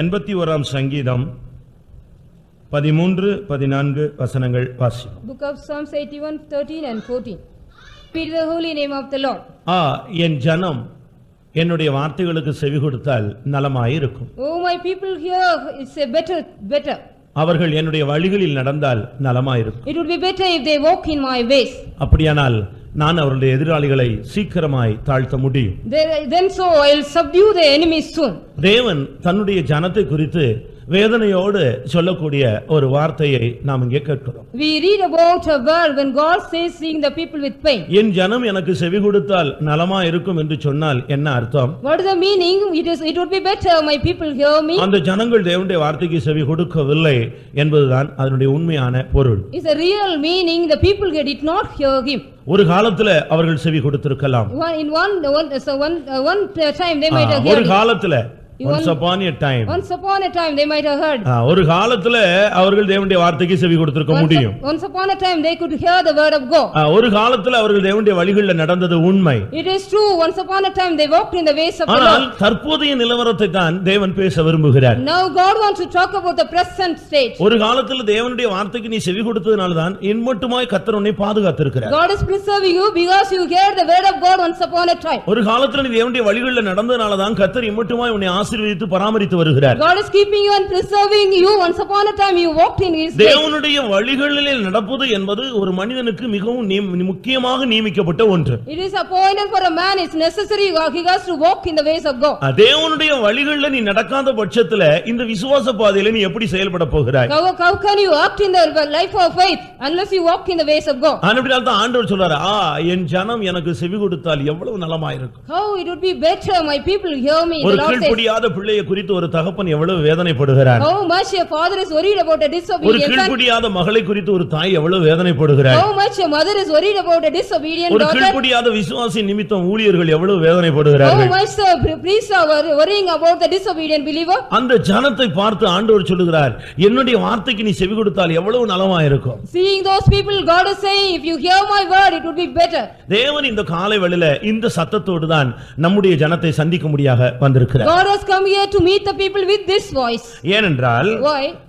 81 சங்கீதம் 13-14 வசனங்கள் வாசிப்போம். Book of Psalms 81, 13 and 14. Read the holy name of the Lord. என் ஜனம் என்னுடைய வார்த்தைகளுக்கு செவி கொடுத்தால் நலமாயிருக்கும். Oh, my people hear, it's a better. அவர்கள் என்னுடைய வழிகளில் நடந்தால் நலமாயிருக்கும். It would be better if they walk in my ways. அப்படியானால் நான் அவருடைய எதிராளிகளை சீக்கிரமாய் தாழ்த்த முடியும். Then so I will subdue the enemies soon. தேவன் தன்னுடைய ஜனத்தை குறித்து வேதனையோடு சொல்லக்கூடிய ஒரு வார்த்தையை நாம் இங்கே கேட்கிறோம். We read about a word when God says seeing the people with pain. என் ஜனம் எனக்கு செவி கொடுத்தால் நலமா இருக்கும் என்று சொன்னால் என்ன அர்த்தம்? What is the meaning? It would be better my people hear me. அந்த ஜனங்கள் தேவனுடைய வார்த்தைக்கு செவி கொடுக்கவில்லை என்பதுதான் அதனுடைய உண்மையான பொருள். Is the real meaning the people did not hear him. ஒரு காலத்துல அவர்கள் செவி கொடுத்திருக்கலாம். In one time they might have heard. ஒரு காலத்துல once upon a time they might have heard. ஒரு காலத்துல அவர்கள் தேவனுடைய வார்த்தைக்கு செவி கொடுத்திருக்க முடியும். Once upon a time they could hear the word of God. ஒரு காலத்துல அவர்கள் தேவனுடைய வழிகளில் நடந்தது உண்மை. It is true, once upon a time they walked in the ways of the Lord. ஆனால் தற்போதைய நிலவரத்தை தான் தேவன் பேச விரும்புகிறார். Now God wants to talk about the present state. ஒரு காலத்துல தேவனுடைய வார்த்தைக்கு நீ செவி கொடுத்ததனால தான் இன்மட்டுமாய் கர்த்தர் உன்னை பாதுகாத்திருக்கிறார். God is preserving you because you heard the word of God once upon a time. ஒரு காலத்துல நீ தேவனுடைய வழிகளில் நடந்ததனால தான் கர்த்தர் இன்மட்டுமாய் உன்னை ஆசீர்வதித்து பராமரித்து வருகிறார். God is keeping you and preserving you. Once upon a time you walked in his ways. தேவனுடைய வழிகளில் நடப்பது என்பது ஒரு மனிதனுக்கு மிகவும் முக்கியமாக நியமிக்கப்பட்ட ஒன்று. It is appointed for a man, it's necessary he has to walk in the ways of God. தேவனுடைய வழிகளில் நீ நடக்காத பட்சத்துல இந்த விசுவாச பாதையில நீ எப்படி செயல்பட போகிறாய்? How can you act in the life of faith unless you walk in the ways of God? அப்படினால தான் ஆண்டவர் சொல்றாரு, என் ஜனம் எனக்கு செவி கொடுத்தால் எவ்வளவு நலமாயிருக்கும். How it would be better my people hear me. ஒரு கீழ்ப்படியாத பிள்ளையை குறித்து ஒரு தகப்பன் எவ்வளவு வேதனைப்படுகிறார். How much a father is worried about a disobedient son. ஒரு கீழ்ப்படியாத மகளை குறித்து ஒரு தாய் எவ்வளவு வேதனைப்படுகிறார். How much a mother is worried about a disobedient daughter. ஒரு கீழ்ப்படியாத விசுவாசி நிமித்தம் ஊழியர்கள் எவ்வளவு வேதனைப்படுகிறார்கள். How much the priests are worrying about the disobedient believer. அந்த ஜனத்தை பார்த்து ஆண்டவர் சொல்லுகிறார், என்னுடைய வார்த்தைக்கு நீ செவி கொடுத்தால் எவ்வளவு நலமாயிருக்கும். Seeing those people, God is saying, if you hear my word it would be better. தேவன் இந்த காலை வேளையில இந்த சத்தத்தோடு தான் நம்முடைய ஜனத்தை சந்திக்க முடியாக வந்திருக்கிறார். God has come here to meet the people with this voice. ஏனென்றால்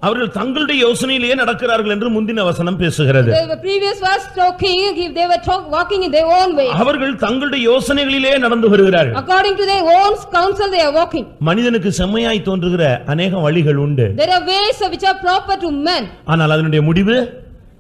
அவர்கள் தங்களுடைய யோசனையிலேயே நடக்கிறார்கள் என்று முந்தின வசனம் பேசுகிறது. The previous verse talking, if they were walking in their own way. அவர்கள் தங்களுடைய யோசனைகளிலே நடந்து வருகிறார்கள். According to their own counsel they are walking. மனிதனுக்கு செம்மையாய் தோன்றுகிற अनेक வழிகள் உண்டு. There are ways which are proper to men. ஆனால் அதனுடைய முடிவு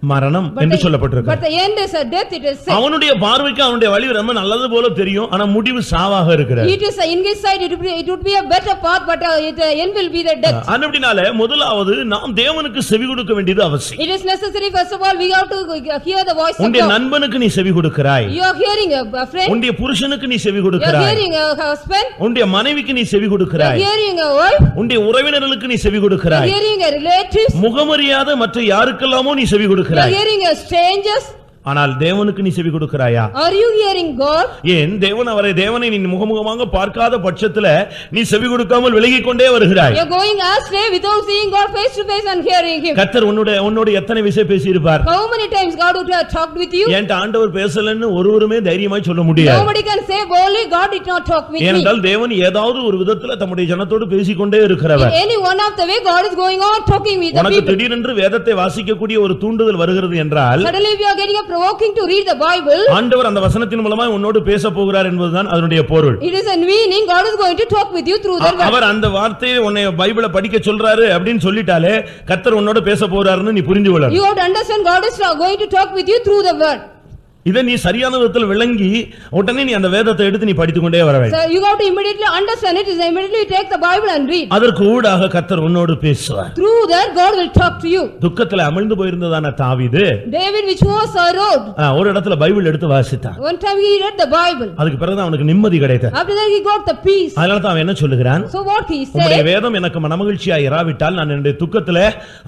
மரணம் என்று சொல்லப்பட்டிருக்கு. But the end is a death, it is said. அவனுடைய பார்வைக்கு அவனுடைய வழி ரொம்ப நல்லது போல தெரியும், ஆனா முடிவு சாவாக இருக்கிறது. It is in his side it would be a better path, but the end will be the death. அப்படினால முதலாவது நாம் தேவனுக்கு செவி கொடுக்க வேண்டியது அவசியம். It is necessary first of all we have to hear the voice of God. உன்னுடைய நண்பனுக்கு நீ செவி கொடுக்கிறாய். You are hearing a friend. உன்னுடைய புருஷனுக்கு நீ செவி கொடுக்கிறாய். You are hearing a husband. உன்னுடைய மனைவிக்கு நீ செவி கொடுக்கிறாய். You are hearing a wife. உன்னுடைய உறவினர்களுக்கு நீ செவி கொடுக்கிறாய். You are hearing a relatives. முகமறியாத மற்ற யாருக்கெல்லாமோ நீ செவி கொடுக்கிறாய். You are hearing a strangers. ஆனால் தேவனுக்கு நீ செவி கொடுக்கிறாயா? Are you hearing God? ஏன் தேவனை நீ முகமுகமாக பார்க்காத பட்சத்துல நீ செவி கொடுக்காமல் விலகிக் கொண்டே வருகிறாய். You are going astray without seeing God face to face and hearing him. கர்த்தர் உன்னோட எத்தனை விஷயம் பேசி இருப்பார்? How many times God would have talked with you? ஏன் ஆண்டவர் பேசலன்னு ஒருவருமே தைரியமாய் சொல்ல முடியாது. Nobody can say boldly God did not talk with me. ஏனென்றால் தேவன் ஏதாவது ஒரு விதத்துல தம்முடைய ஜனத்தோடு பேசிக்கொண்டே இருக்கிறவர். In any one of the way God is going on talking with the people. உனக்கு திடீரென்று வேதத்தை வாசிக்க கூடிய ஒரு தூண்டுதல் வருகிறது என்றால், suddenly if you are getting a provoking to read the Bible, ஆண்டவர் அந்த வசனத்தின் மூலமா உன்னோடு பேச போகிறார் என்பதுதான் அதனுடைய பொருள். It is a meaning God is going to talk with you through the word. அவர் அந்த வார்த்தையை உன்னை பைபிளை படிக்க சொல்றாரு அப்படினு சொல்லிட்டாலே கர்த்தர் உன்னோடு பேச போறாருன்னு நீ புரிந்து கொள்ளணும். You have to understand God is going to talk with you through the word. இத நீ சரியான விதத்தில் விளங்கி உடனே நீ அந்த வேதத்தை எடுத்து நீ படித்துக் கொண்டே வர வேண்டும். So you have to immediately understand it, is immediately take the Bible and read. அதற்கு ஊடாக கர்த்தர் உன்னோடு பேசுவார். Through that God will talk to you. துக்கத்துல அமிழ்ந்து போயிருந்ததான தாவீது, David which was sorrowed, ஒரு இடத்துல பைபிள் எடுத்து வாசித்தான். one time he read the Bible. அதுக்கு பிறகு அவனுக்கு நிம்மதி கிடைத்தது. After that he got the peace. அதனால தான் அவன் என்ன சொல்லுகிறான்? So what he said, உம்முடைய வேதம் எனக்கு மனமகிழ்ச்சியா இராவிட்டால் நான் என்னுடைய துக்கத்துல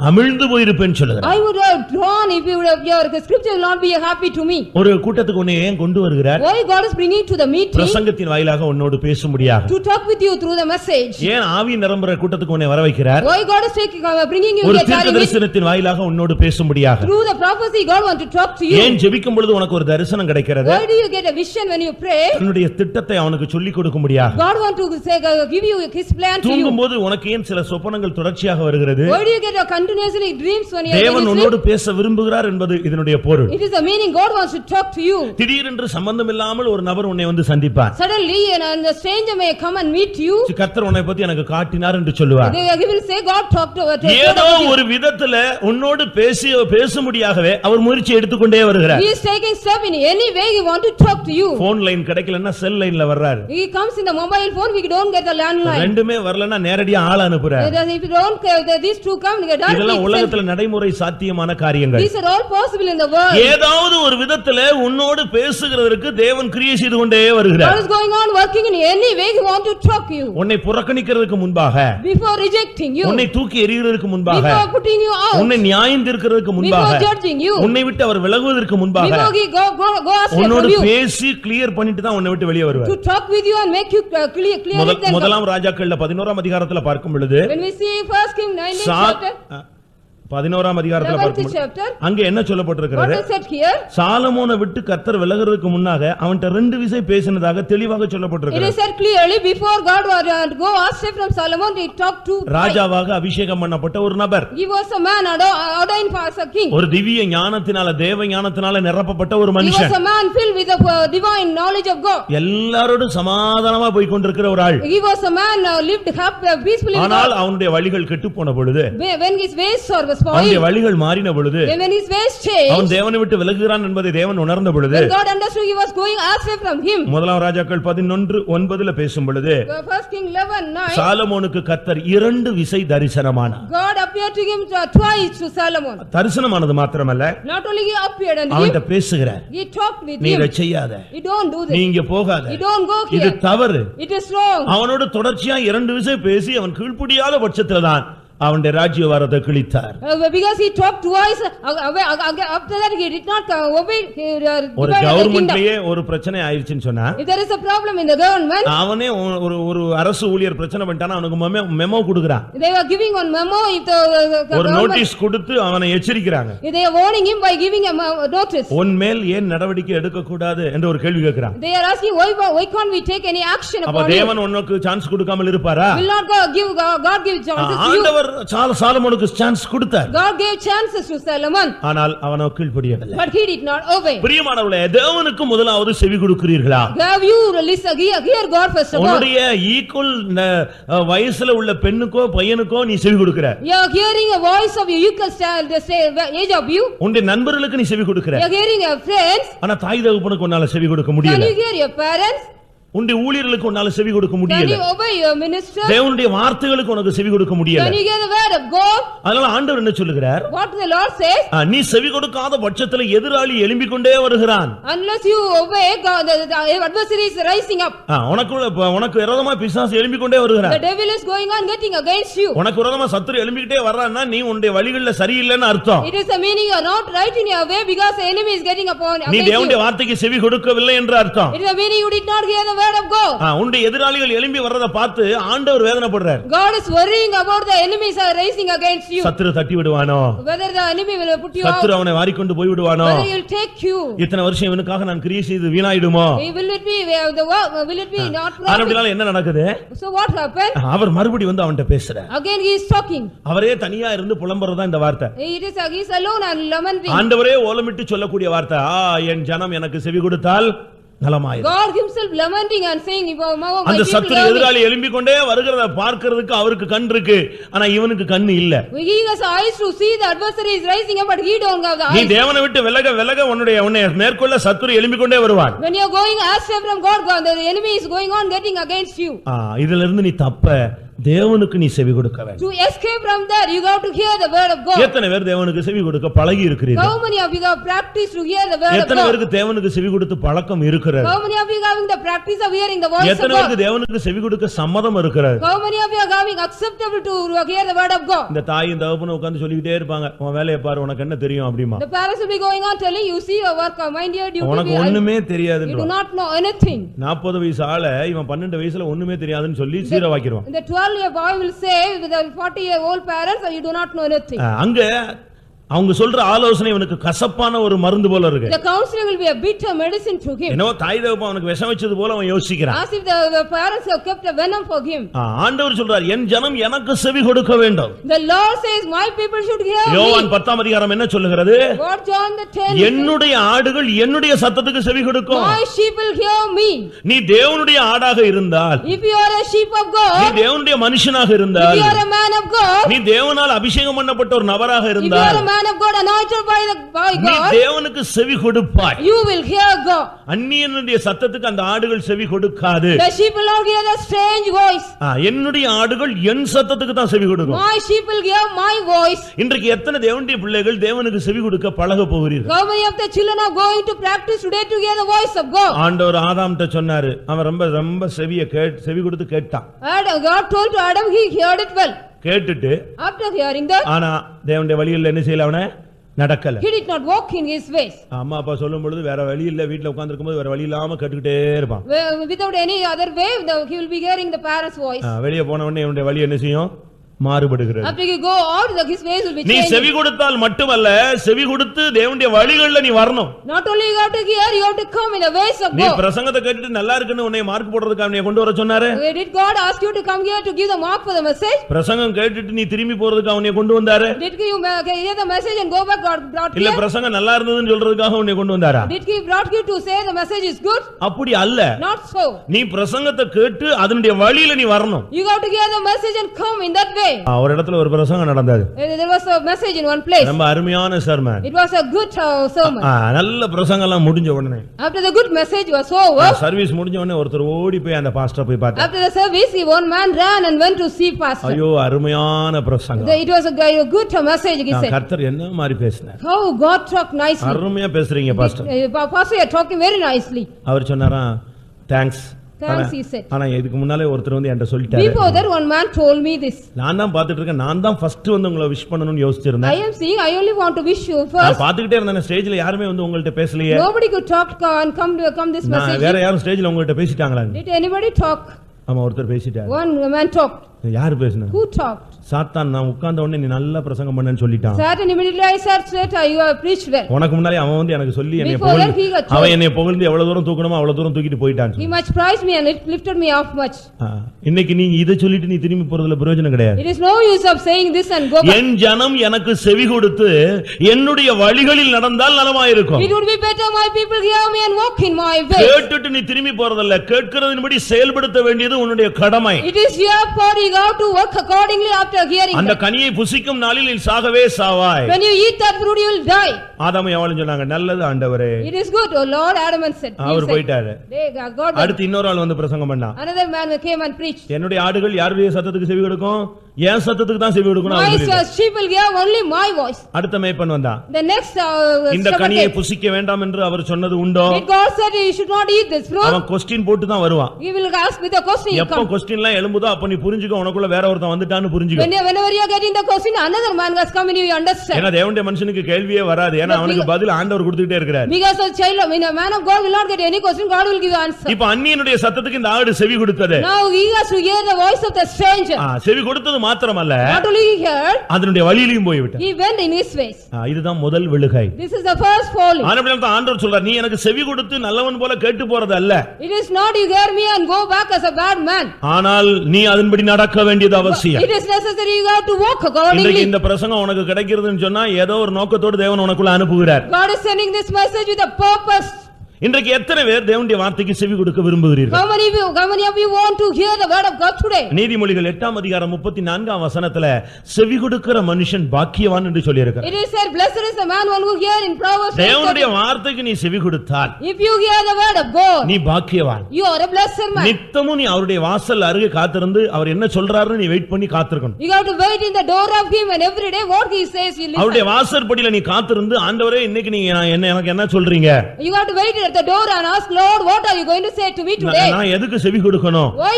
அமிழ்ந்து போயிருப்பேன் சொல்லுகிறான். I would have drawn if your scripture will not be happy to me. ஒரு ஒரு கூட்டத்துக்கு உன்னை ஏன் கொண்டு வருகிறார்? Why God is bringing to the meeting? பிரசங்கத்தின் வாயிலாக உன்னோடு பேசும்படியாக. To talk with you through the message. ஏன் ஆவி நிரம்புற கூட்டத்துக்கு உன்னை வர வைக்கிறார்? Why God is bringing you ஒரு here? தீர்க்கதரிசனத்தின் வாயிலாக உன்னோடு பேசும்படியாக. Through the prophecy God want to talk to you. ஏன் ஜெபிக்கும் பொழுது உனக்கு ஒரு தரிசனம் கிடைக்கிறது? Why do you get a vision when you pray? உன்னுடைய திட்டத்தை அவனுக்கு சொல்லிக் கொடுக்கும்படியாக. God want to give you his plan to you. தூங்கும்போது உனக்கு ஏன் சில சொப்பனங்கள் தொடர்ச்சியாக வருகிறது? Why do you get a continuously dreams when you are தேவன் உன்னோடு பேச விரும்புகிறார் என்பது இதனுடைய பொருள். It is the meaning God wants to talk to you. திடீரென்று சம்பந்தம் இல்லாமல் ஒரு நபர் உன்னை வந்து சந்திப்பார். Suddenly a stranger may come and meet you. கர்த்தர் உன்னை பத்தி எனக்கு காட்டினார் என்று சொல்லுவார். He will say God talked to you. ஏதோ ஒரு விதத்துல உன்னோடு பேசும்படியாகவே அவர் முயற்சி எடுத்துக்கொண்டே வருகிறார். He is taking step in any way he want to talk to you. Phone line கிடைக்கலன்னா செல் லைன்ல வர்றார். He comes in the mobile phone, we don't get the landline. ரெண்டுமே வரலன்னா நேரடியா ஆள் அனுப்புறார். If you don't these two come directly. இதெல்லாம் உலகத்துல நடைமுறை சாத்தியமான காரியங்கள். These are all possible in the world. ஏதாவது ஒரு விதத்துல உன்னோடு பேசுகிறதற்கு தேவன் கிரியை செய்து கொண்டே வருகிறார். God is going on working in any way he want to talk to you. உன்னை புறக்கணிக்கிறதுக்கு முன்பாக, before rejecting you, உன்னை தூக்கி எறிகிறதுக்கு முன்பாக, before putting you out, உன்னை நியாயம் தீர்க்கிறதுக்கு முன்பாக, before judging you, உன்னை விட்டு அவர் விலகுவதற்கு முன்பாக, before he go astray உன்னோடு from you, பேசி கிளியர் பண்ணிட்டு தான் உன்னை விட்டு வெளியே வருவார். to talk with you and make you clear it. முதலாம் ராஜாக்கள்ல 11ஆம் அதிகாரத்துல பார்க்கும் பொழுது, when we see first king 19th chapter, 11ஆம் அதிகாரத்துல பார்க்கும்போது அங்க என்ன சொல்லப்பட்டிருக்கிறது? what is said here? சாலமோனை விட்டு கர்த்தர் விலகுறதுக்கு முன்னாக அவன்ட்ட ரெண்டு விசை பேசினதாக தெளிவாக சொல்லப்பட்டிருக்கிறது. It is said clearly before God go astray from Solomon, he talked to ராஜாவாக அபிஷேகம் பண்ணப்பட்ட ஒரு நபர். He was a man ordained as a king. ஒரு திவ்ய ஞானத்தினால, தேவ ஞானத்தினால நிரப்பப்பட்ட ஒரு He மனுஷன். was a man filled with the divine knowledge of God. எல்லாரோடும் சமாதானமா போய் கொண்டிருக்கிற ஒரு ஆள். He was a man lived peacefully. ஆனால் அவனுடைய வழிகள் கெட்டு போன பொழுது, when his ways were அவனுடைய வழிகள் மாறின பொழுது, when his ways changed, அவன் தேவனை விட்டு விலகுகிறான் என்பதை தேவன் உணர்ந்த பொழுது, when God understood he was going astray from him. முதலாம் ராஜாக்கள் 11:9 பேசும் பொழுது, first king 11:9, சாலமோனுக்கு கர்த்தர் 2 விசை தரிசனமானார். God appeared to him twice to Solomon. தரிசனமானது மாத்திரமல்ல, not only he appeared and அவன்ட்ட பேசுகிறார். he talked with நீ him. இதை செய்யாத, you don't do this, நீ இங்க போகாத, you don't go here, இது தவறு, it is wrong. அவனோடு தொடர்ச்சியா 2 விசை பேசி அவன் கீழ்ப்படியாத பட்சத்தில்தான் அவனுடைய ராஜ்யபாரத்தை கிழித்தார். Because he talked twice, after that he did not obey. ஒரு கவர்மெண்ட்லயே ஒரு பிரச்சனை ஆயிருச்சுன்னு சொன்னா, if there is a problem in the government, அவனே ஒரு அரசு ஊழியர் பிரச்சனை பண்ணிட்டானா அவனுக்கு மெமோ கொடுக்கறான். they were giving one memo. If the ஒரு நோட்டீஸ் கொடுத்து அவனை எச்சரிக்கிறாங்க. they are warning him by giving a notice. உன் மேல் ஏன் நடவடிக்கை எடுக்க கூடாது என்று ஒரு கேள்வி கேக்குறான். they are asking why can't we take any action upon அப்ப him? தேவன் உனக்கு சான்ஸ் கொடுக்காமல் இருப்பாரா? will not God give chances to you? சாலமோனுக்கு சான்ஸ் கொடுத்தார். God gave chances to Solomon, ஆனால் அவனோ கீழ்ப்படியவில்லை. but he did not obey. பிரியமானவர்களே, தேவனுக்கு முதலாவது செவி கொடுக்கிறீர்களா? have you listen hear God first of all? உன்னுடைய ஈக்குவல் வயசுல உள்ள பெண்ணுக்கோ பையனுக்கோ நீ செவி கொடுக்கிற. you are hearing a voice of your equal age of you. உன்னுடைய நண்பர்களுக்கு நீ செவி கொடுக்கிற. you are hearing your friends. ஆனா தாய் தகப்பனுக்கு உன்னால செவி கொடுக்க முடியல. can you hear your parents? உன்னுடைய ஊழியர்களுக்கு உன்னால செவி கொடுக்க can முடியல. you obey your minister? தேவனுடைய வார்த்தைகளுக்கு உனக்கு செவி கொடுக்க முடியல. can you hear the word of God? அதனால ஆண்டவர் என்ன சொல்லுகிறார்? what the Lord says? நீ செவி கொடுக்காத பட்சத்துல எதிராளி எழும்பிக் கொண்டே வருகிறான். unless you obey God, the adversary is rising up. உனக்கு விரோதமா பிசாசு எழும்பிக் கொண்டே வருகிறான். the devil is going on getting against you. உனக்கு விரோதமா சத்துரு எழும்பிக்கிட்டே வர்றான்னா நீ உன்னுடைய வழிகள்ல சரியில்லைன்னு அர்த்தம். it is the meaning you are not right in your way because the enemy is getting upon நீ தேவனுடைய வார்த்தைக்கு செவி கொடுக்கவில்லை என்று அர்த்தம். it is the meaning you did not hear the word of God. உன்னுடைய எதிராளிகள் எழும்பி வர்றதை பார்த்து ஆண்டவர் வேதனைப்படுறார். God is worrying about the enemies are rising against you. சத்துரு தட்டி விடுவானோ? whether the enemy will put you out. சத்துரு அவனை வாரிக்கொண்டு போய் விடுவானோ? whether he will take you. இத்தனை வருஷம் இவனுக்காக நான் கிரியை செய்து வீணாயிடுமோ? will it be the work will it be not profit? அப்படினால என்ன நடக்குது? so what happened? அவர் மறுபடி வந்து அவன்ட்ட பேசுறார். again he is talking. அவரே தனியா இருந்து புலம்பறதா இந்த வார்த்தை. he is alone and lamenting. ஆண்டவரே ஓலமிட்டு சொல்லக்கூடிய வார்த்தை, என் ஜனம் எனக்கு செவி கொடுத்தால் நலமாயிரும். God himself lamenting and saying, அந்த சத்துரு எதிராளி எழும்பிக் கொண்டே வருகிறத பார்க்கிறதுக்கு அவருக்கு கண் இருக்கு, ஆனா இவனுக்கு கண்ணு இல்ல. he has eyes to see the adversary is rising up, but he don't have the eyes. நீ தேவனை விட்டு விலக உன்னை மேற்கொள்ள சத்துரு எழும்பிக் கொண்டே வருவான். when you are going astray from God, the enemy is going on getting against you. இதிலிருந்து நீ தப்ப தேவனுக்கு நீ செவி கொடுக்க வேண்டும். To escape from that, you got to hear the word of God. எத்தனை பேர் தேவனுக்கு செவி கொடுக்க பழகி இருக்கிறீர்கள்? How many of you have practiced to hear the word of எத்தனை God? பேருக்கு தேவனுக்கு செவி கொடுத்து பழக்கம் இருக்கிறது? How many of you having the practice of hearing the voice of எத்தனை God? பேருக்கு தேவனுக்கு செவி கொடுக்க சம்மதம் இருக்கிறது? How many of you are having acceptable to hear the word of God? இந்த தாயும் தகப்பனும் உட்கார்ந்து சொல்லிக்கிட்டே இருப்பாங்க, உன் வேலையை பாரு, உனக்கு என்ன தெரியும் அப்படிமா. The parents will be going on telling you, see your work, mind your duty. உனக்கு ஒண்ணுமே You தெரியாதுன்னு. do not know anything. 40 வயசு ஆளை இவன் 12 வயசுல ஒண்ணுமே தெரியாதுன்னு சொல்லி சீரவாக்கிடுவான். The 12-year boy will say with the 40-year-old parents, you do not know anything. அங்க அவங்க சொல்ற ஆலோசனை இவனுக்கு கசப்பான ஒரு மருந்து போல இருக்கு. The counseling will be a bitter medicine to him. என்னோ தாய் தகப்பன் அவனுக்கு விஷம் வச்சது போல அவன் யோசிக்கிறான். As if the parents have kept a venom for him. ஆண்டவர் சொல்றார், என் ஜனம் எனக்கு செவி கொடுக்க வேண்டும். The Lord says, my people should hear me. யோவான் 10ஆம் அதிகாரம் என்ன சொல்லுகிறது? What John the 10 என்னுடைய ஆடுகள் என்னுடைய சத்தத்துக்கு செவி கொடுக்கும். My sheep will hear me. நீ தேவனுடைய ஆடாக இருந்தால், If you are a sheep of நீ God, தேவனுடைய மனுஷனாக if இருந்தால், you are a man of God, நீ தேவனால் அபிஷேகம் பண்ணப்பட்ட ஒரு நபராக if you are இருந்தால், a man of God anointed by நீ God, தேவனுக்கு செவி கொடுப்பாய். you will hear God. அந்நியனுடைய சத்தத்துக்கு அந்த ஆடுகள் செவி கொடுக்காது. The sheep will not hear the strange voice. என்னுடைய ஆடுகள் என் சத்தத்துக்கு தான் செவி கொடுக்கும். My sheep will hear my voice. இன்றைக்கு எத்தனை தேவனுடைய பிள்ளைகள் தேவனுக்கு செவி கொடுக்க பழக போகிறீர்கள்? How many of the children are going to practice today to hear the voice of God? ஆண்டவர் ஆதாம்ட்ட சொன்னாரு, அவன் ரொம்ப ரொம்ப செவி கொடுத்து கேட்டான். God told to Adam, he heard it well. கேட்டுட்டு After hearing that, ஆனா தேவனுடைய வழியில் என்ன செய்யல, அவனை நடக்கல. he did not walk in his ways. அம்மா அப்பா சொல்லும் பொழுது வேற வழி இல்ல, வீட்டுல உட்கார்ந்து இருக்கும்போது வேற வழி இல்லாம கேட்டுக்கிட்டே இருப்பான். Without any other way, he will be hearing the parents' voice. வெளியே போன உடனே இவனுடைய வழி என்ன செய்யும்? மாறுபடுகிறது. After you go out, his ways will be நீ changed. செவி கொடுத்தால் மட்டுமல்ல, செவி கொடுத்து தேவனுடைய வழிகள்ல நீ வரணும். Not only you have to hear, you have to come in the ways of நீ God. பிரசங்கத்தை கேட்டுட்டு நல்லா இருக்குன்னு உன்னை மார்க் போடுறதுக்காக நீ கொண்டு வர சொன்னாரு? Did God ask you to come here to give the mark for the message? பிரசங்கம் கேட்டுட்டு நீ திரும்பி போறதுக்காக உன்னை கொண்டு வந்தாரு? Did you hear the message and go back? God brought இல்ல here? பிரசங்கம் நல்லா இருந்ததுன்னு சொல்றதுக்காக உன்னை கொண்டு வந்தாரா? Did he brought you to say the message is good? அப்படி அல்ல. Not so. நீ பிரசங்கத்தை கேட்டு அதனுடைய வழியில நீ வரணும். You got to hear the message and come in that way. ஒரு இடத்துல ஒரு பிரசங்கம் நடந்தது. There was a message in one place. ரொம்ப அருமையான sermon. It was a good sermon. நல்ல பிரசங்கம் எல்லாம் முடிஞ்ச உடனே, After the good message was over, service முடிஞ்ச உடனே ஒருத்தர் ஓடி போய் அந்த பாஸ்டர் போய் பார்த்தார். after the service, one man ran and went to see pastor. ஐயோ அருமையான பிரசங்கம். It was a good message, he said. கர்த்தர் என்ன மாதிரி பேசினார்? How God talked nicely. அருமையா பேசுறீங்க pastor. Pastor, you are talking very nicely. அவர் சொன்னாரா, தேங்க்ஸ். Thanks, he said. ஆனா இதுக்கு முன்னாலே ஒருத்தர் வந்து என்கிட்ட சொல்லிட்டாரு. Before that, one man told me this. நான் தான் பார்த்துட்டு இருக்கேன், நான் தான் ஃபர்ஸ்ட் வந்து உங்களை விஷ் பண்ணணும்னு யோசிச்சிருந்தேன். I am seeing, I only want to wish you நான் first. பார்த்துக்கிட்டே இருந்தேன், ஸ்டேஜ்ல யாருமே வந்து உங்கள்ட்ட பேசலையே. Nobody could talk and come this message. வேற யாரும் ஸ்டேஜ்ல உங்கள்ட்ட பேசிட்டாங்களா? Did anybody talk? ஆமா, ஒருத்தர் பேசிட்டாரு. One man talked. யாரு பேசினா? Who talked? சாத்தான் நான் உட்கார்ந்த உடனே நீ நல்லா பிரசங்கம் பண்ணேன்னு சொல்லிட்டான். Satan immediately I said, you have preached well. உனக்கு முன்னாலே அவன் வந்து எனக்கு சொல்லி என்னை Before that, he got told. அவன் என்னை புகழ்ந்து எவ்வளவு தூரம் தூக்கணுமோ அவ்வளவு தூரம் தூக்கிட்டு போயிட்டான். He much prized me and it lifted me off much. இன்னைக்கு நீ இதை சொல்லிட்டு நீ திரும்பி போறதுல பிரயோஜனம் கிடையாது. It is no use of saying this and go back. என் ஜனம் எனக்கு செவி கொடுத்து என்னுடைய வழிகளில் நடந்தால் நலமாயிருக்கும். It would be better my people hear me and walk in my way. கேட்டுட்டு நீ திரும்பி போறதல்ல, கேட்கிறதின்படி செயல்படுத்த வேண்டியது உன்னுடைய கடமை. It is your part, you have to work accordingly after hearing அந்த that. கனியை புசிக்கும் நாளில் நீ சாகவே சாவாய். When you eat that fruit, you will die. ஆதாமும் எவளும் சொன்னாங்க, நல்லது ஆண்டவரே. It is good, O Lord, Adam and said. அவர் போயிட்டாரு. God. அடுத்து இன்னொரு ஆள் வந்து பிரசங்கம் பண்ணான். Another man came and preached. என்னுடைய ஆடுகள் யாருடைய சத்தத்துக்கு செவி கொடுக்கும்? என் சத்தத்துக்கு தான் செவி கொடுக்கணும். My sheep will hear only my voice. அடுத்த மேய்ப்பன் வந்தான். The next இந்த கனியை புசிக்க வேண்டாம் என்று அவர் சொன்னது உண்டோ? Did God said you should not eat this fruit? அவன் क्वेश्चन போட்டு தான் வருவான். He will ask with a question. எப்ப क्वेश्चनலாம் எழும்புதோ அப்ப நீ புரிஞ்சுக்க, உனக்குள்ள வேற ஒருத்தன் வந்துட்டான்னு புரிஞ்சுக்க. Whenever you are getting the question, another man has come and you understand. ஏன்னா தேவனுடைய மனுஷனுக்கு கேள்வியே வராது, ஏன்னா அவனுக்கு பதில் ஆண்டவர் கொடுத்துட்டே இருக்கிறார். Because a child, when a man of God will not get any question, God will give answer. இப்ப அந்நியனுடைய சத்தத்துக்கு இந்த ஆடு செவி கொடுத்தது. Now he has to hear the voice of the stranger. செவி கொடுத்தது மாத்திரமல்ல, Not only he heard, அதனுடைய வழியிலும் போய் விட்டான். he went in his ways. இதுதான் முதல் விழுகை. This is the first falling. ஆனபடியால் தான் ஆண்டவர் சொல்றார், நீ எனக்கு செவி கொடுத்து நல்லவன் போல கேட்டு போறது அல்ல. It is not you hear me and go back as a bad man. ஆனால் நீ அதன்படி நடக்க வேண்டியது அவசியம். It is necessary you have to walk accordingly. இந்த பிரசங்கம் உனக்கு கிடைக்கிறதுன்னு சொன்னா ஏதோ ஒரு நோக்கத்தோடு தேவன் உனக்குள்ள அனுப்புகிறார். God is sending this message with a purpose. இன்றைக்கு எத்தனை பேர் தேவனுடைய வார்த்தைக்கு செவி கொடுக்க விரும்புகிறீர்கள்? How many of you want to hear the word of God today? நீதிமொழிகள் 8ஆம் அதிகாரம் 34ஆம் வசனத்துல செவி கொடுக்கிற மனுஷன் பாக்கியவான் என்று சொல்லியிருக்கிறார். It is said, blessed is the man one who hear in Proverbs. தேவனுடைய வார்த்தைக்கு நீ செவி கொடுத்தால், If you hear the word of God, நீ பாக்கியவான். you are a blessed man. நித்தமும் நீ அவருடைய வாசல் அருகே காத்திருந்து அவர் என்ன சொல்றாருன்னு நீ வெயிட் பண்ணி காத்திருக்கணும். You have to wait in the door of him, and every day what he says you listen. அவருடைய வாசற்படியில நீ காத்திருந்து, ஆண்டவரே இன்னைக்கு நீங்க எனக்கு என்ன சொல்றீங்க? You have to wait at the door and ask, Lord, what are you going to say to me today? நான் எதுக்கு செவி கொடுக்கணும்? Why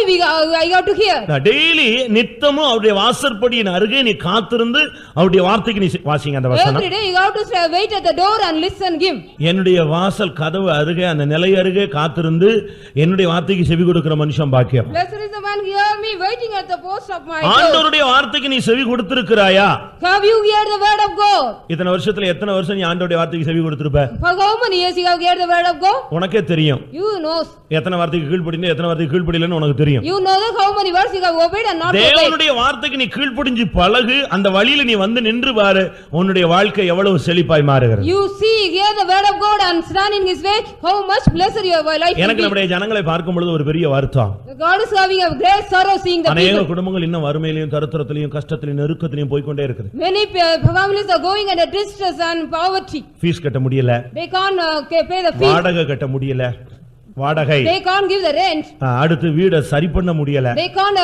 I have to hear? Daily நித்தமும் அவருடைய வாசற்படியின் அருகே நீ காத்திருந்து அவருடைய வார்த்தைக்கு நீ வாசிங்க அந்த வசனம். Every day you have to wait at the door and listen him. என்னுடைய வாசல் கதவு அருகே அந்த நிலை அருகே காத்திருந்து என்னுடைய வார்த்தைக்கு செவி கொடுக்கிற மனுஷன் பாக்கியம். Blessed is the man hear me waiting at the post of my door. ஆண்டவருடைய வார்த்தைக்கு நீ செவி கொடுத்திருக்கிறாயா? Have you heard the word of God? இத்தனை வருஷத்துல எத்தனை வருஷம் நீ ஆண்டவருடைய வார்த்தைக்கு செவி கொடுத்திருப்ப? For how many years you have heard the word of God? உனக்கே தெரியும். You know. எத்தனை வார்த்தைக்கு கீழ்ப்படிந்து எத்தனை வார்த்தைக்கு கீழ்ப்படியலன்னு உனக்கு தெரியும். You know that how many words you have obeyed and not obeyed. தேவனுடைய வார்த்தைக்கு நீ கீழ்ப்படிஞ்சு பழகு, அந்த வழியில நீ வந்து நின்று பாரு, உன்னுடைய வாழ்க்கை எவ்வளவு செழிப்பாய் மாறுகிறது. You see, hear the word of God and stand in his way, how much blessed your life will எனக்கு be. நம்முடைய ஜனங்களை பார்க்கும் பொழுது ஒரு பெரிய வருத்தம். God is having a great sorrow seeing the அநேக people. குடும்பங்கள் இன்னும் வறுமையிலும் தரித்திரத்திலும் கஷ்டத்திலும் நெருக்கத்திலும் போய் கொண்டே இருக்குது. Many families are going under distress and poverty. Fees கட்ட முடியல, They can't pay the fees. வாடகை கட்ட முடியல, வாடகை. They can't give the rent. அடுத்து வீட சரி பண்ண முடியல. They can't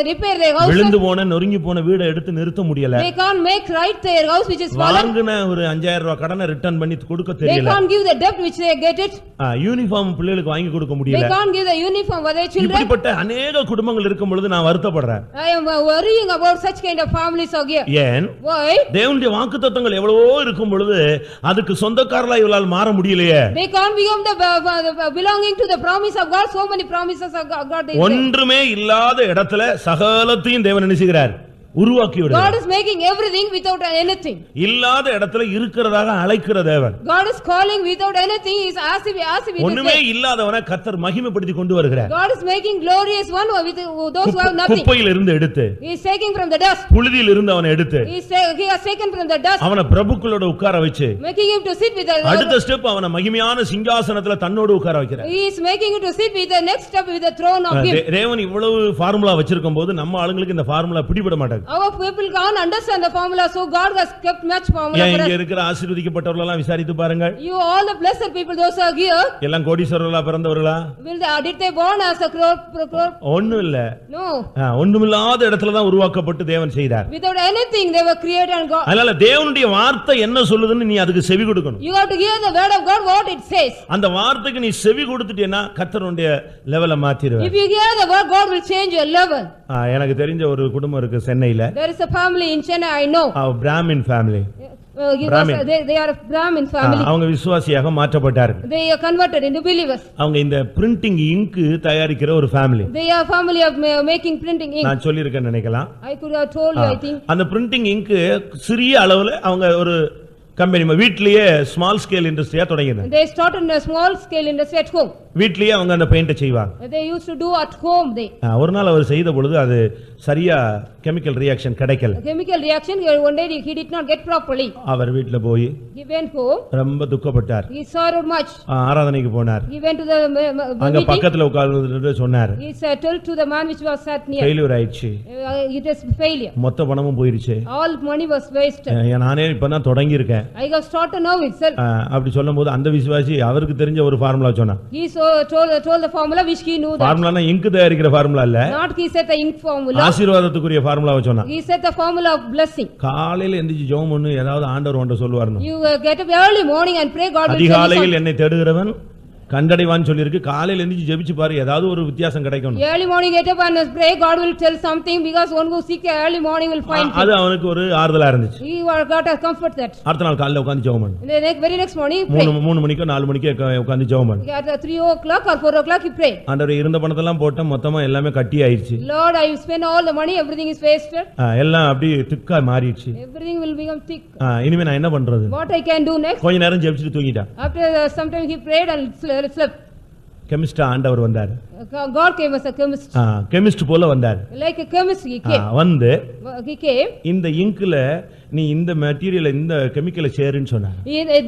repair their house. விழுந்து போன நொறுங்கி போன வீட எடுத்து நிறுத்த முடியல. They can't make right their house which is fallen. வாங்குன ஒரு 5000 ரூபாய் கடனை ரிட்டர்ன் பண்ணி கொடுக்க They தெரியல. can't give the debt which they get it. Uniform பிள்ளைகளுக்கு வாங்கி கொடுக்க They முடியல. can't give the uniform for their children. இப்படிப்பட்ட அநேக குடும்பங்கள் இருக்கும் பொழுது நான் வருத்தப்படுறேன். I am worrying about such kind of families are here. ஏன்? Why? தேவனுடைய வாக்குத்தத்தங்கள் எவ்வளவோ இருக்கும் பொழுது அதுக்கு சொந்தக்காரலா இவளால் மாற முடியலையே. They can't become the belonging to the promise of God. So many promises of God. ஒன்றுமே இல்லாத இடத்துல சகலத்தையும் தேவன் நினைச்சுகிறார், உருவாக்கி விடுகிறார். God is making everything without anything. இல்லாத இடத்துல இருக்கிறதாக அழைக்கிற தேவன். God is calling without anything. He is as if ஒண்ணுமே இல்லாதவனை கர்த்தர் மகிமைப்படுத்தி கொண்டு வருகிறார். God is making glorious one with those who have nothing. குப்பையில் இருந்து எடுத்து, He is taking from the dust. புழுதியில் இருந்து அவனை எடுத்து, He has taken from the dust. அவனை பிரபுக்களோட உட்கார வச்சு, Making him to sit with the அடுத்த ஸ்டெப் அவனை மகிமையான சிங்காசனத்துல தன்னோடு உட்கார வைக்கிறார். He is making him to sit with the next step with the throne of him. தேவன் இவ்வளவு ஃபார்முலா வச்சிருக்கும் போது நம்ம ஆளுங்களுக்கு இந்த ஃபார்முலா பிடிபட மாட்டாங்க. Our people can't understand the formula, so God has kept much formula for இங்க us. இருக்கிற ஆசீர்வதிக்கப்பட்டவர்கள் எல்லாம் விசாரித்து பாருங்க. You all the blessed people, those are here. எல்லாம் கோடீஸ்வரர்களா பிறந்தவர்களா? Did they born as a crore? ஒண்ணும் இல்ல. No. ஒண்ணுமில்லாத இடத்துல தான் உருவாக்கப்பட்டு தேவன் செய்தார். Without anything they were created and God. அதனால தேவனுடைய வார்த்தை என்ன சொல்லுதுன்னு நீ அதுக்கு செவி கொடுக்கணும். You have to hear the word of God what it says. அந்த வார்த்தைக்கு நீ செவி கொடுத்துட்டேன்னா கர்த்தருடைய லெவலை மாத்திடுவார். If you hear the word, God will change your level. எனக்கு தெரிஞ்ச ஒரு குடும்பம் இருக்கு சென்னையில. There is a family in Chennai I know. Brahmin family. They are a Brahmin family. அவங்க விசுவாசியாக மாற்றப்பட்டார்கள். They are converted into believers. அவங்க இந்த பிரிண்டிங் இங்க் தயாரிக்கிற ஒரு family. They are family of making printing ink. நான் சொல்லி இருக்கேன்னு நினைக்கலாம். I could have told you I think. அந்த பிரிண்டிங் இங்க் சிறிய அளவுல அவங்க ஒரு கம்பெனி வீட்லயே ஸ்மால் ஸ்கேல் இண்டஸ்ட்ரியா தொடங்கினாங்க. They started in a small scale industry at home. வீட்லயே அவங்க அந்த பெயிண்ட் செய்வாங்க. They used to do at home they. ஒரு நாள் அவர் செய்த பொழுது அது சரியா கெமிக்கல் ரியாக்ஷன் கிடைக்கல. Chemical reaction one day he did not get properly. அவர் வீட்ல போய் He went home. ரொம்ப துக்கப்பட்டார். He sorrowed much. ஆராதனைக்கு போனார். He went to the அங்க meeting. பக்கத்துல உட்கார்ந்துட்டு சொன்னார். He told to the man which was sat near. Failure ஆயிடுச்சு. It is failure. மொத்த பணமும் போயிடுச்சு. All money was wasted. நானே இப்பதான் தொடங்கி இருக்கேன். I got started now itself. அப்படி சொல்லும்போது அந்த விசுவாசி அவருக்கு தெரிஞ்ச ஒரு ஃபார்முலா சொன்னார். He told the formula which he knew that. ஃபார்முலானா இங்க் தயாரிக்கிற ஃபார்முலா இல்ல. Not he said the ink formula. ஆசீர்வாதத்துக்குரிய ஃபார்முலாவை சொன்னார். He said the formula of blessing. காலையில எந்திரிச்சு ஜெபம் பண்ணு, ஏதாவது ஆண்டவர் உன்கிட்ட சொல்லுவார்னு. You get up early morning and pray, God will tell you something. அதிகாலையில் என்னை தேடுகிறவன் கண்டடைவான்னு சொல்லிருக்கு. காலையில எந்திரிச்சு ஜெபிச்சு பாரு, ஏதாவது ஒரு வித்தியாசம் கிடைக்கும். Early morning get up and pray, God will tell something, because one who seek early morning will find. அது அவனுக்கு ஒரு ஆறுதலா இருந்துச்சு. He got a comfort that. அடுத்த நாள் காலையில உட்கார்ந்து ஜெபம் பண்ணு. The very next morning he prayed. 3 மணிக்கோ 4 மணிக்கோ உட்கார்ந்து ஜெபம் பண்ணு. At 3 o'clock or 4 o'clock he prayed. ஆண்டவரே இருந்த பணத்தெல்லாம் போட்ட மொத்தமா எல்லாமே கட்டி ஆயிருச்சு. Lord, I spent all the money, everything is wasted. எல்லாம் அப்படியே திக்கா மாறிடுச்சு. Everything will become thick. இனிமே நான் என்ன பண்றது? What I can do next? கொஞ்ச நேரம் ஜெபிச்சிட்டு தூங்கிட்டான். After some time he prayed and slept. Chemist ஆண்டவர் வந்தார். God came as a chemist. Chemist போல வந்தார். Like a chemist he came. வந்து He came. இந்த இங்க்ல நீ இந்த மெட்டீரியல் இந்த கெமிக்கலை சேருன்னு சொன்னார்.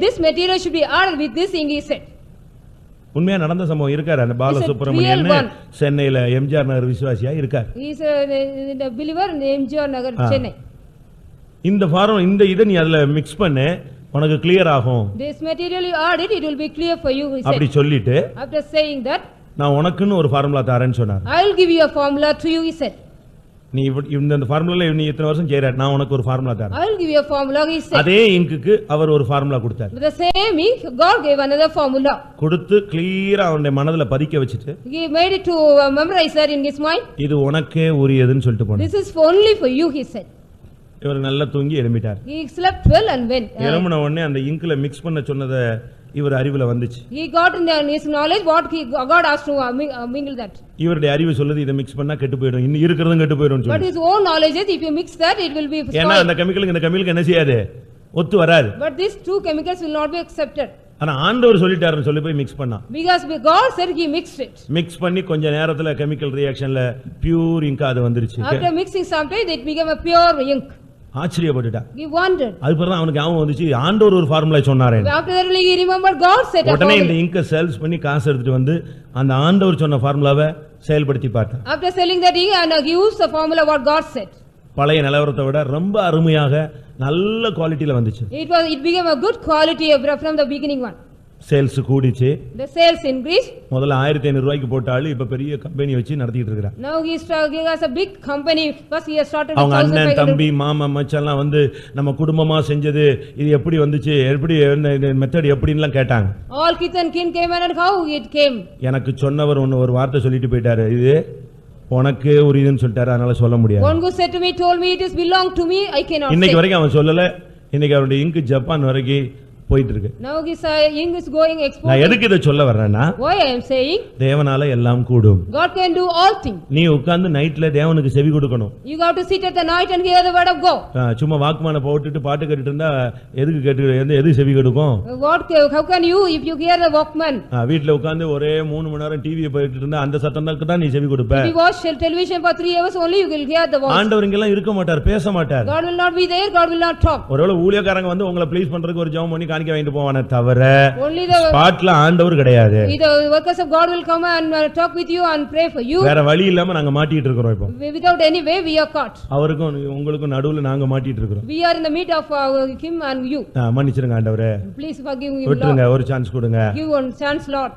This material should be added with this ink, he said. உண்மையா நடந்த சம்பவம். இருக்காரு அந்த பாலசுப்ரமணியன் சென்னையில எம்ஜிஆர் நகர் விசுவாசியா இருக்கார். He is a believer in MGR Nagar, Chennai. இந்த ஃபார்ம் இந்த இத நீ அதுல மிக்ஸ் பண்ணு உனக்கு கிளியர் ஆகும். This material you add it will be clear for you, he said. அப்படி சொல்லிட்டு After saying that, நான் உனக்குன்னு ஒரு ஃபார்முலா தரேன்னு சொன்னார். I will give you a formula to you, he said. நீ இந்த ஃபார்முலால நீ இத்தனை வருஷம் செய்யற, நான் உனக்கு ஒரு ஃபார்முலா தரேன். I will give you a formula, he said. அதே இங்குக்கு அவர் ஒரு ஃபார்முலா கொடுத்தார். With the same ink, God gave another formula. கொடுத்து கிளியரா அவனுடைய மனதுல பதிக்க வச்சிட்டு He made it to memorize that in his mind. இது உனக்கே உரியதுன்னு சொல்லிட்டு போனார். This is only for you, he said. இவர் நல்லா தூங்கி எழும்பிட்டார். He slept well and went. எழும்பின உடனே அந்த இங்க்ல மிக்ஸ் பண்ண சொன்னதை இவர் அறிவுல வந்துச்சு. He got in his knowledge what God asked to mingle that. இவருடைய அறிவு சொல்லுது இத மிக்ஸ் பண்ணா கெட்டு போய்டும், இன்னும் இருக்குறதும் கெட்டு போய்டும் But சொல்லுது. his own knowledge is if you mix that it will be spoiled. ஏன்னா அந்த கெமிக்கலுக்கு இந்த கெமிக்கலுக்கு என்ன செய்யாது, ஒத்து வராது. But these two chemicals will not be accepted. ஆனா ஆண்டவர் சொல்லிட்டாருன்னு சொல்லி போய் மிக்ஸ் பண்ணா. Because God said he mixed it. Mix பண்ணி கொஞ்ச நேரத்துல கெமிக்கல் ரியாக்ஷன்ல பியூர் இங்க் அது வந்துருச்சு. After mixing sometime it became a pure ink. ஆச்சரியப்பட்டுட்டான். He wondered. அதுக்கப்புறம் அவனுக்கு ஞாபகம் வந்துச்சு ஆண்டவர் ஒரு ஃபார்முலா சொன்னாரே. After that he remembered God said. உடனே இந்த இங்க சேல்ஸ் பண்ணி காசு எடுத்துட்டு வந்து அந்த ஆண்டவர் சொன்ன ஃபார்முலாவை செயல்படுத்தி பார்த்தான். After selling that ink and he used the formula what God said. பழைய நிலவரத்தை விட ரொம்ப அருமையாக நல்ல குவாலிட்டில வந்துச்சு. It became a good quality from the beginning one. Sales கூடிச்சு. The sales increased. முதல்ல 1500 ரூபாய்க்கு போட்டாலும் இப்ப பெரிய கம்பெனி வச்சு நடத்திட்டு இருக்கான். Now he has a big company. First he has started with அவங்க அண்ணன் 1500. தம்பி மாமா மச்சான்லாம் வந்து நம்ம குடும்பமா செஞ்சது இது எப்படி வந்துச்சு, எப்படி இந்த மெத்தட் எப்படின்னுலாம் கேட்டாங்க. All kith and kin came and how it came. எனக்கு சொன்னவர் ஒரு வார்த்தை சொல்லிட்டு போயிட்டாரு, இது உனக்கு உரியதுன்னு சொல்லிட்டாரு, அதனால சொல்ல முடியாது. One who said to me told me it is belong to me, I cannot say. இன்னைக்கு வரைக்கும் அவன் சொல்லல. இன்னைக்கு அவருடைய இங்க் ஜப்பான் வரைக்கும் போயிட்டு இருக்கு. Now his ink is going export. நான் எதுக்கு இத சொல்ல வர்றேன்னா, Why I am saying தேவனால எல்லாம் கூடும். God can do all things. நீ உட்கார்ந்து நைட்ல தேவனுக்கு செவி கொடுக்கணும். You got to sit at the night and hear the word of God. சும்மா வாக்மான போட்டுட்டு பாட்டு கேட்டுட்டு இருந்தா எதுக்கு எது செவி கொடுக்கும்? How can you if you hear the Walkman? வீட்ல உட்கார்ந்து ஒரே 3 மணி நேரம் டிவியை போயிட்டு இருந்தா அந்த சத்தத்துக்கு தான் நீ செவி கொடுப்ப. If you watch television for 3 hours only you will hear the voice. ஆண்டவர் இங்க எல்லாம் இருக்க மாட்டார், பேச மாட்டார். God will not be there, God will not talk. ஒருவேளை ஊழியக்காரங்க வந்து உங்களை ப்ளீஸ் பண்றதுக்கு ஒரு ஜெபம் பண்ணி காணிக்க வாங்கிட்டு போவானே தவிர only the ஸ்பாட்ல ஆண்டவர் கிடையாது. The workers of God will come and talk with you and pray for you. வேற வழி இல்லாம நாங்க மாட்டிட்டு இருக்கோம். இப்போ Without any way we are caught. அவருக்கும் உங்களுக்கும் நடுவுல நாங்க மாட்டிட்டு இருக்கோம். We are in the midst of him and you. மன்னிச்சிருங்க ஆண்டவரே. Please forgive me, விட்டுருங்க, Lord. ஒரு சான்ஸ் கொடுங்க. Give one chance, Lord.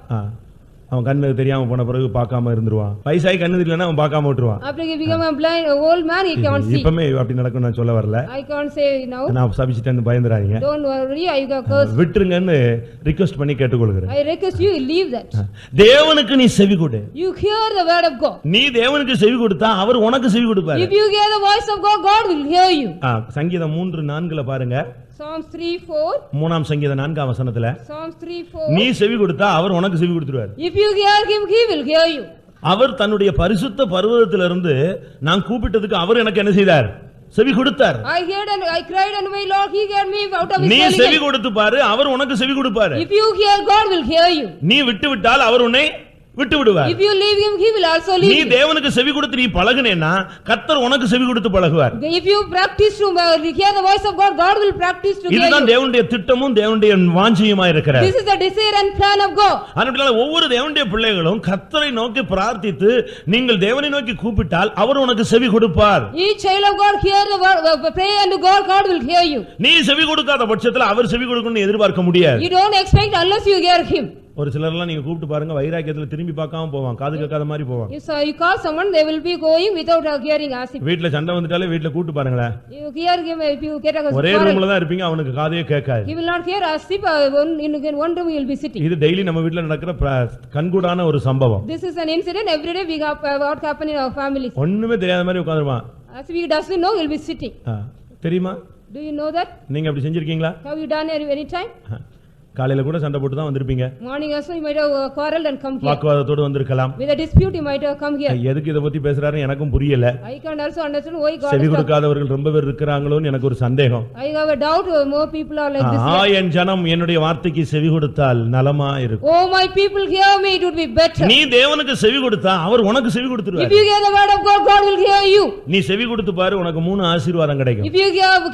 அவன் கண்ணுக்கு தெரியாம போன பிறகு பார்க்காம இருந்துருவான். வயசாகி கண்ணு தெரியலன்னா அவன் பார்க்காம விட்டுருவான். After he become a blind old man he can't see. இப்பமே அப்படி நடக்கும் நான் சொல்ல வரல. I can't say now. நான் சபிச்சிட்டேன்னு பயந்துறாதீங்க. Don't worry, I got cursed. விட்டுருங்கன்னு ரிக்வெஸ்ட் பண்ணி கேட்டுக்கொள்கிறேன். I request you leave that. தேவனுக்கு நீ செவி கொடு. You hear the word of God. நீ தேவனுக்கு செவி கொடுத்தா அவர் உனக்கு செவி கொடுப்பார். If you hear the voice of God, God will hear you. சங்கீதம் 3:4 பாருங்க. Psalms 3:4. மூணாம் சங்கீதம் 4ஆம் வசனத்துல Psalms 3:4. நீ செவி கொடுத்தா அவர் உனக்கு செவி கொடுத்துருவார். If you hear him, he will hear you. அவர் தன்னுடைய பரிசுத்த பர்வதத்திலிருந்து நான் கூப்பிட்டதுக்கு அவர் எனக்கு என்ன செய்தார்? செவி கொடுத்தார். I heard and I cried and my Lord he heard me out of his நீ holy செவி hill. கொடுத்து பாரு, அவர் உனக்கு செவி கொடுப்பார். If you hear, God will hear you. நீ விட்டு விட்டால் அவர் உன்னை விட்டு விடுவார். If you leave him, he will also leave நீ you. தேவனுக்கு செவி கொடுத்து நீ பழகுனேன்னா கர்த்தர் உனக்கு செவி கொடுத்து பழகுவார். If you practice to hear the voice of God, God will practice to hear இதுதான் you. தேவனுடைய திட்டமும் தேவனுடைய வாஞ்சையுமா இருக்கிறது. This is the desire and plan of God. அதனால ஒவ்வொரு தேவனுடைய பிள்ளைகளும் கர்த்தரை நோக்கி பிரார்த்தித்து நீங்கள் தேவனை நோக்கி கூப்பிட்டால் அவர் உனக்கு செவி கொடுப்பார். Each child of God hear the word, pray and God, God will hear you. நீ செவி கொடுக்காத பட்சத்தில் அவர் செவி கொடுக்கணும்னு எதிர்பார்க்க முடியாது. You don't expect unless you hear him. ஒரு சிலர்லாம் நீங்க கூப்பிட்டு பாருங்க வைராக்கியத்துல திரும்பி பார்க்காம போவாங்க, காது கேட்காத மாதிரி போவாங்க. If you call someone, they will be going without hearing as if. வீட்ல சண்டை வந்துட்டாலே வீட்ல கூப்பிட்டு பாருங்களேன். You hear him if you get a ஒரே ரூம்ல தான் இருப்பீங்க, அவனுக்கு காதே கேட்காது. He will not hear as if in one room he will be sitting. இது டெய்லி நம்ம வீட்ல நடக்கிற கண்கூடான ஒரு சம்பவம். This is an incident every day we have what happen in our families. ஒண்ணுமே தெரியாத மாதிரி உட்கார்ந்திருப்பான். As if he doesn't know, he will be sitting. தெரியுமா? Do you know that? நீங்க அப்படி செஞ்சிருக்கீங்களா? Have you done any time? காலையில கூட சண்டை போட்டு தான் வந்திருப்பீங்க. Morning also you might have quarreled and come here. வாக்குவாதத்தோட வந்திருக்கலாம். With a dispute you might have come here. எதுக்கு இத பத்தி பேசுறாருன்னு எனக்கும் புரியல. I can't also understand why God. செவி கொடுக்காதவர்கள் ரொம்ப பேர் இருக்கறாங்களோன்னு எனக்கு ஒரு சந்தேகம். I have a doubt more people are like this. என் ஜனம் என்னுடைய வார்த்தைக்கு செவி கொடுத்தால் நலமா இருக்கும். Oh my people hear me, it would be better. நீ தேவனுக்கு செவி கொடுத்தா அவர் உனக்கு செவி கொடுத்துருவார். If you hear the word of God, God will hear you. நீ செவி கொடுத்து பாரு, உனக்கு 3 ஆசீர்வாதம் கிடைக்கும். If you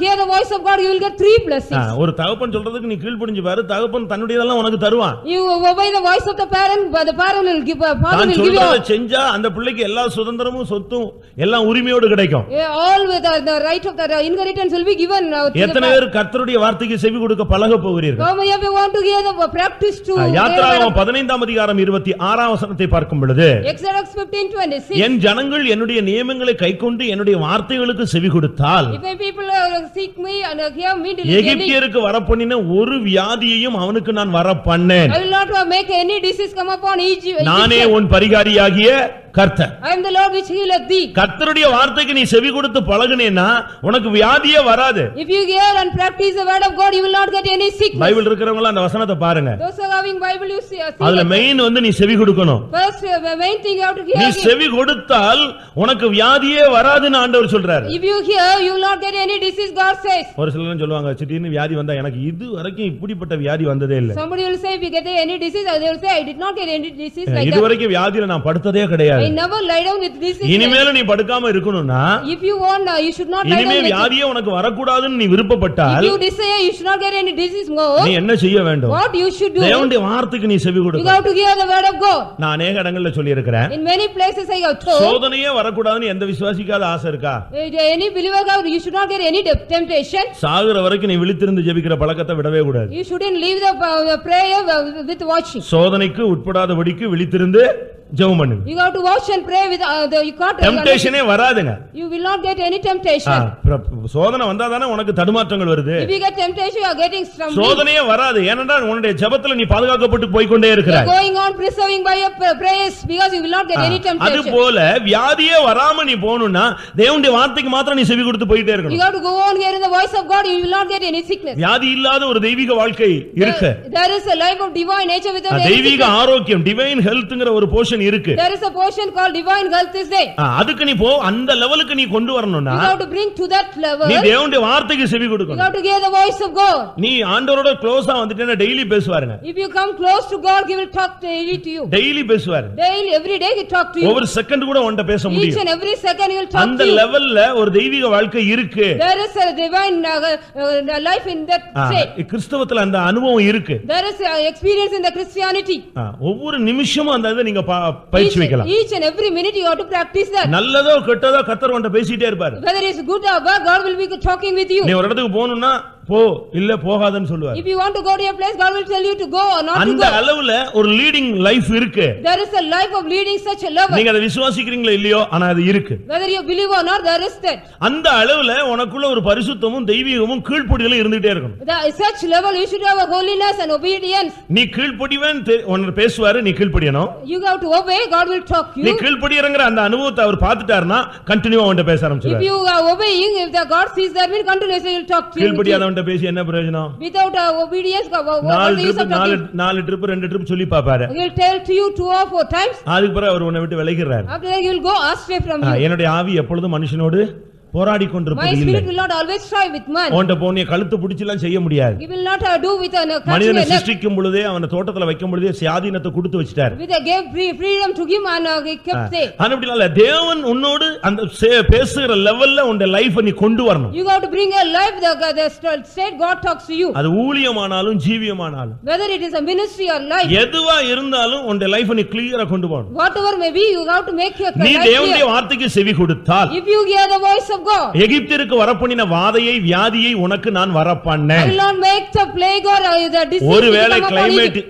hear the voice of God, you will get 3 blessings. ஒரு தகப்பன் சொல்றதுக்கு நீ கீழ்ப்படிஞ்சு பாரு, தகப்பன் தகப்பன் தன்னுடையதெல்லாம் உனக்கு தருவான். You obey the voice of the parent, but the parent will give, father நான் will give you சொல்றதை செஞ்சா அந்த பிள்ளைக்கு எல்லா சுதந்திரமும் சொத்தும் எல்லாம் உரிமையோடு கிடைக்கும். all with the right of the inheritance will be given to the எத்தனை பேர் கர்த்தருடைய வார்த்தைக்கு செவி கொடுக்க பழக போகிறீர்கள்? How many of you want to hear the practice to யாத்திராகமம் 15ஆம் அதிகாரம் 26ஆம் வசனத்தை பார்க்கும் பொழுது Exodus 15:26 என் ஜனங்கள் என்னுடைய நியமங்களை கைக்கொண்டு என்னுடைய வார்த்தைகளுக்கு செவி கொடுத்தால் if my people seek me and hear me diligently எகிப்தியருக்கு வரப்பண்ணின ஒரு வியாதியையும் அவனுக்கு நான் வரப்பண்ணேன். I will not make any disease come upon Egypt. நானே உன் பரிகாரியாகிய கர்த்தர். I am the Lord which healeth thee. கர்த்தருடைய வார்த்தைக்கு நீ செவி கொடுத்து பழகுனேனா உனக்கு வியாதியே வராது. If you hear and practice the word of God, you will not get any sickness. Bible இருக்கிறவங்க அந்த வசனத்தை பாருங்க. Those who are having Bible, you see. அதுல மெயின் வந்து நீ செவி கொடுக்கணும். First, the main thing you have to hear. நீ செவி கொடுத்தால் உனக்கு வியாதியே வராதுன்னு ஆண்டவர் சொல்றாரு. If you hear, you will not get any disease, God says. ஒரு சிலர் சொல்லுவாங்க திடீர்னு வியாதி வந்தா எனக்கு இது வரைக்கும் இப்படிப்பட்ட வியாதி வந்ததே இல்ல. Somebody will say if you get any disease, they will say I did not get any disease like that. இது வரைக்கும் வியாதியில நான் படுத்ததே கிடையாது. I never lie down with disease. இனிமேல நீ படுக்காம இருக்கணும்னா if you want, you should not lie down. இனிமே வியாதியே உனக்கு வரக்கூடாதுன்னு நீ விருப்பப்பட்டால் if you desire you should not get any disease more. நீ என்ன செய்ய வேண்டும்? What you should do? தேவனுடைய வார்த்தைக்கு நீ செவி கொடு. You have to hear the word of God. நான் अनेक இடங்கள்ல சொல்லி இருக்கிறேன். In many places I have told. சோதனையே வரக்கூடாதுன்னு எந்த விசுவாசிக்காத ஆசை இருக்கா? Any believer you should not get any temptation. சாகுற வரைக்கும் நீ விழித்திருந்து ஜெபிக்கிற பழக்கத்தை விடவே கூடாது. You shouldn't leave the prayer with watching. சோதனைக்கு உட்படாதபடிக்கு விழித்திருந்து ஜெபம் பண்ணு. You have to watch and pray with you can't டெம்ப்டேஷனே வராதுங்க. You will not get any temptation. சோதனை வந்தாதானே உனக்கு தடுமாற்றங்கள் வருது. If you get temptation you are getting stumbling. சோதனையே வராது ஏனென்றால் உன்னுடைய ஜெபத்துல நீ பாதுகாக்கப்பட்டு போய் கொண்டே இருக்கிறாய். You are going on preserving by your prayers because you will not get any temptation. அதுபோல வியாதியே வராம நீ போணும்னா தேவனுடைய வார்த்தைக்கு மாத்திரம் நீ செவி கொடுத்து போயிட்டே இருக்கணும். You have to go on hearing the voice of God, you will not get any sickness. வியாதி இல்லாத ஒரு தெய்வீக வாழ்க்கை இருக்கு. There is a life of divine nature without any sickness. தெய்வீக ஆரோக்கியம் divine healthங்கற ஒரு போர்ஷன் இருக்கு. There is a portion called divine health is there. அதுக்கு நீ போ அந்த லெவலுக்கு நீ கொண்டு வரணும்னா you have to bring to that level. நீ தேவனுடைய வார்த்தைக்கு செவி கொடுக்கணும். You have to hear the voice of God. நீ ஆண்டவரோட க்ளோஸா வந்துட்டேனா daily பேசுவாருங்க. If you come close to God, he will talk daily to you. Daily பேசுவாரு. Daily every day he talk to you. ஒவ்வொரு செகண்ட் கூட உன்கிட்ட பேச முடியும். Each and every second he will talk to you. அந்த லெவல்ல ஒரு தெய்வீக வாழ்க்கை இருக்கு. There is a divine life in that state. கிறிஸ்தவத்துல அந்த அனுபவம் இருக்கு. There is a experience in the Christianity. ஒவ்வொரு நிமிஷமும் அந்த இத நீங்க பயிற்சி வைக்கலாம். Each and every minute you have to practice that. நல்லதோ கெட்டதோ கர்த்தர் உன்கிட்ட பேசிட்டே இருப்பாரு. Whether it's good or bad, God will be talking with you. நீ ஒரு இடத்துக்கு போணும்னா போ இல்ல போகாதன்னு சொல்லுவார். If you want to go to a place, God will tell you to go or not to go. அந்த அளவுல ஒரு லீடிங் லைஃப் இருக்கு. There is a life of leading such a level. நீங்க அத விசுவாசிக்கிறீங்களோ இல்லையோ ஆனா அது இருக்கு. Whether you believe or not, there is that. அந்த அளவுல உனக்குள்ள ஒரு பரிசுத்தமும் தெய்வீகமும் கீழ்ப்படிதலும் இருந்துட்டே இருக்கணும். Such level you should have a holiness and obedience. நீ கீழ்ப்படிவன் உன்னை பேசுவாரு நீ கீழ்ப்படியணும். You have to obey, God will talk you. நீ கீழ்ப்படியறங்கற அந்த அனுபவத்தை அவர் பார்த்துட்டாருன்னா கண்டினியூவா அவன்ட்ட பேச ஆரம்பிச்சிடுவார். If you are obeying, if the God sees that, will continuously will talk to you. கீழ்ப்படியாதவன்ட்ட பேசி என்ன பிரயோஜனம்? Without obedience, what is the நாலு ட்ரிப் ரெண்டு ட்ரிப் சொல்லி பாப்பாரு. He will tell to you 2 or 4 times. அதுக்கு பிறகு அவர் உன்னை விட்டு விலகிறார். After that he will go astray from you. என்னுடைய ஆவி எப்பொழுதும் மனுஷனோடு போராடி கொண்டிருப்பது My இல்லை. spirit will not always strive with man. உன்ட போனிய கழுத்து பிடிச்சலாம் செய்ய முடியாது. He will not do with a மனிதனை சிருஷ்டிக்கும் பொழுதே அவனை தோட்டத்துல வைக்கும் பொழுதே சுயாதீனத்தை கொடுத்து வச்சிட்டார். With a gave freedom to him and he kept safe. அப்படினால தேவன் உன்னோடு அந்த பேசுகிற லெவல்ல உன்ட லைஃபை நீ கொண்டு வரணும். You have to bring a life the state God talks to you. அது ஊழியமானாலும் ஜீவியமானாலும் whether it is a ministry or life, எதுவா இருந்தாலும் உன்ட லைஃபை நீ கிளியரா கொண்டு போணும். whatever may be, you have to make your நீ life தேவனுடைய clear. வார்த்தைக்கு செவி கொடுத்தால் If you hear the voice of God, எகிப்திற்கு வரப்பண்ணின வாதையை வியாதியை உனக்கு நான் வரப்பண்ணேன். I will not make the plague or the disease.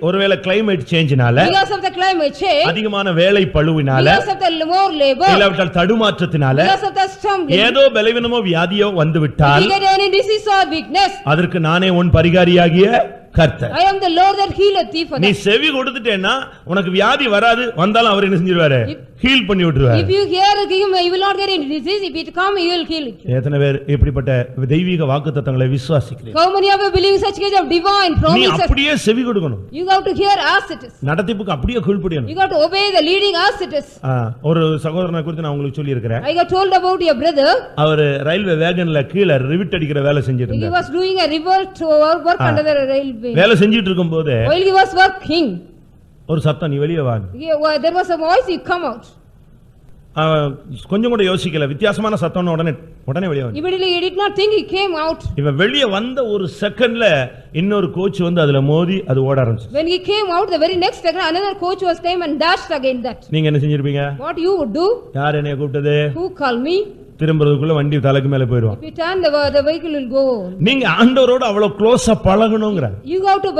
ஒருவேளை climate changeனால, because of the climate change, அதிகமான வேலை பளுவினால, because of the more labor, இல்லாவிட்டால் தடுமாற்றத்தினால, because of the stumbling, ஏதோ பலவீனமோ வியாதியோ வந்து விட்டால், if you get any disease or weakness, அதற்கு நானே உன் பரிகாரியாகிய கர்த்தர். I am the Lord that healeth thee for that. நீ செவி கொடுத்துட்டேன்னா உனக்கு வியாதி வராது, வந்தாலும் அவர் என்ன செஞ்சிருவாரு? ஹீல் பண்ணி விட்டுருவாரு. If you hear him, you will not get any disease. If it come, he will heal it. எத்தனை பேர் இப்படிப்பட்ட தெய்வீக வாக்குத்தத்தங்களை விசுவாசிக்கிறீங்க? How many of you believe such kind of divine promises? நீ அப்படியே செவி கொடுக்கணும். You have to hear as it is. நடத்திப்புக்கு அப்படியே கீழ்ப்படியணும். You have to obey the leading as it is. ஒரு சகோதரனை குறித்து நான் உங்களுக்கு சொல்லி இருக்கிறேன். I got told about your brother. அவர் ரயில்வே வேகன்ல கீழ ரிவிட் அடிக்கிற வேலை செஞ்சிட்டு இருந்தார். He was doing a revolt work under the railway. வேலை செஞ்சிட்டு இருக்கும்போது while he was working, ஒரு சத்தம், நீ வெளியே வா. there was a voice, he come out. கொஞ்சம் கூட யோசிக்கல, வித்தியாசமான சத்தம்னு உடனே வெளியே வந்து Immediately he did not think, he came out. இவன் வெளியே வந்த ஒரு செகண்ட்ல இன்னொரு கோச் வந்து அதுல மோதி அது ஓட ஆரம்பிச்சு. When he came out, the very next second another coach was came and dashed again that. நீங்க என்ன செஞ்சிருப்பீங்க? What you would do? யார் என்னைய கூப்பிட்டது? Who called me? திரும்பறதுக்குள்ள வண்டி தலைக்கு மேல போயிடுவான். If you turn, the vehicle will go. நீங்க ஆண்டவரோட அவ்வளவு க்ளோஸா பழகணும்ங்கற. You have to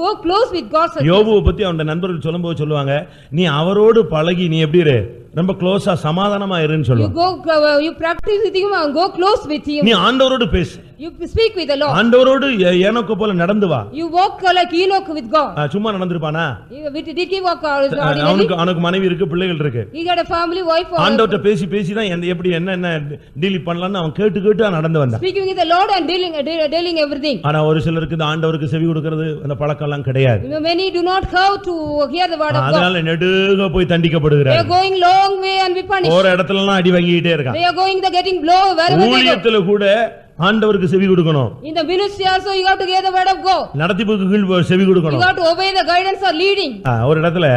go close with God. யோபுவை பத்தி அவன் நண்பர்கள் சொல்லும்போது சொல்லுவாங்க, நீ அவரோடு பழகி நீ எப்படி இரு, ரொம்ப க்ளோஸா சமாதானமா இருன்னு சொல்லுவாங்க. You practice with him and go close with him. நீ ஆண்டவரோடு பேசு. You speak with the Lord. ஆண்டவரோடு ஏனோக்கு போல நடந்து வா. You walk like Enoch with God. சும்மா நடந்துருப்பானா? Did he walk ordinarily? அவனுக்கு மனைவி இருக்கு, பிள்ளைகள் இருக்கு. He got a family, wife. ஆண்டவர்ட்ட பேசி தான் எப்படி என்ன டீல் பண்ணலாம்னு அவன் கேட்டு நடந்து வந்தான். Speaking with the Lord and dealing everything. ஆனா ஒரு சிலருக்கு இந்த ஆண்டவருக்கு செவி கொடுக்கிறது அந்த பழக்கம் எல்லாம் கிடையாது. Many do not have to hear the word of God. அதனால நெடுக போய் தண்டிக்கப்படுகிறார். They are going long way and be punished. ஒரு இடத்துல எல்லாம் அடி வாங்கிட்டே இருக்கான். They are going, they getting blow wherever they go. ஊழியத்துல கூட ஆண்டவருக்கு செவி கொடுக்கணும். In the ministry also you have to hear the word of God. நடத்திப்புக்கு கீழ் செவி கொடுக்கணும். You have to obey the guidance or leading. ஒரு இடத்துல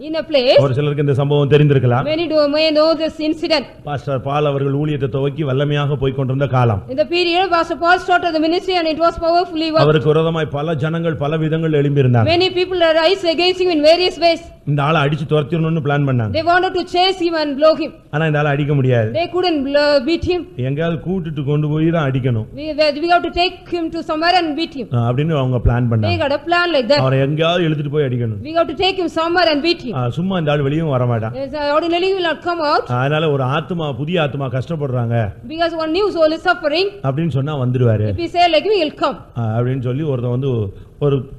in a place. ஒரு சிலருக்கு இந்த சம்பவம் தெரிந்திருக்கலாம். Many may know this incident. Pastor பால் அவர்கள் ஊழியத்தை துவக்கி வல்லமையாக போய் கொண்டிருந்த காலம். In the period Pastor Paul started the ministry and it was powerfully worked. அவருக்கு விரோதமாய் பல ஜனங்கள் பல விதங்கள் எழும்பி இருந்தாங்க. Many people arise against him in various ways. இந்த ஆளை அடிச்சு துரத்திரணும்னு பிளான் பண்ணாங்க. They wanted to chase him and blow him. ஆனா இந்த ஆளை அடிக்க முடியாது. They couldn't beat him. எங்கயாவது கூட்டிட்டு கொண்டு போய் தான் அடிக்கணும். We have to take him to somewhere and beat him. அப்படினு அவங்க பிளான் பண்ணாங்க. They got a plan like that. அவரை எங்கயாவது இழுத்துட்டு போய் அடிக்கணும். We have to take him somewhere and beat him. சும்மா இந்த ஆள் வெளியும் வர மாட்டான். Ordinarily he will not come out. அதனால ஒரு ஆத்மா புதிய ஆத்மா கஷ்டப்படுறாங்க. Because one new soul is suffering. அப்படினு சொன்னா வந்துருவாரு. If he say like me, he'll come. அப்படினு சொல்லி ஒருத்தன் வந்து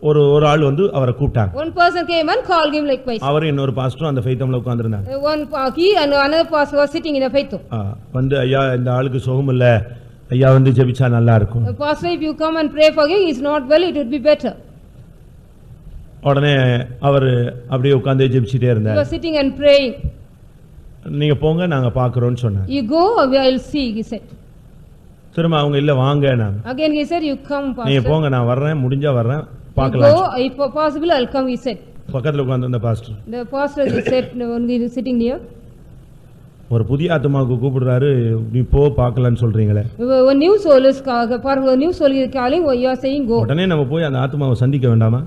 ஒரு ஆள் வந்து அவரை கூப்பிட்டாங்க. One person came and called him likewise. அவர் இன்னொரு பாஸ்டர் அந்த ஃபெய்த்தம்ல உட்கார்ந்திருந்தாங்க. One he and another pastor was sitting in the faith. வந்து ஐயா இந்த ஆளுக்கு சுகம் இல்ல, ஐயா வந்து ஜெபிச்சா நல்லா இருக்கும். Pastor, if you come and pray for him, he is not well, it would be better. உடனே அவர் அப்படியே உட்கார்ந்து ஜெபிச்சிட்டே இருந்தார். He was sitting and praying. நீங்க போங்க நாங்க பார்க்கறோம்னு சொன்னார். You go, we will see, he said. திரும்ப அவங்க இல்ல வாங்க நான். Again he said, you come pastor. நீங்க போங்க நான் வர்றேன், முடிஞ்சா வர்றேன் பார்க்கலாம். Go, if possible I'll come, he said. பக்கத்துல உட்கார்ந்து அந்த pastor. The pastor said, he is sitting near. ஒரு புதிய ஆத்மாவுக்கு கூப்பிடுறாரு, நீ போ பார்க்கலாம்னு சொல்றீங்களே. One new soul is calling, you are saying go. உடனே நம்ம போய் அந்த ஆத்மாவை சந்திக்க வேண்டாமா?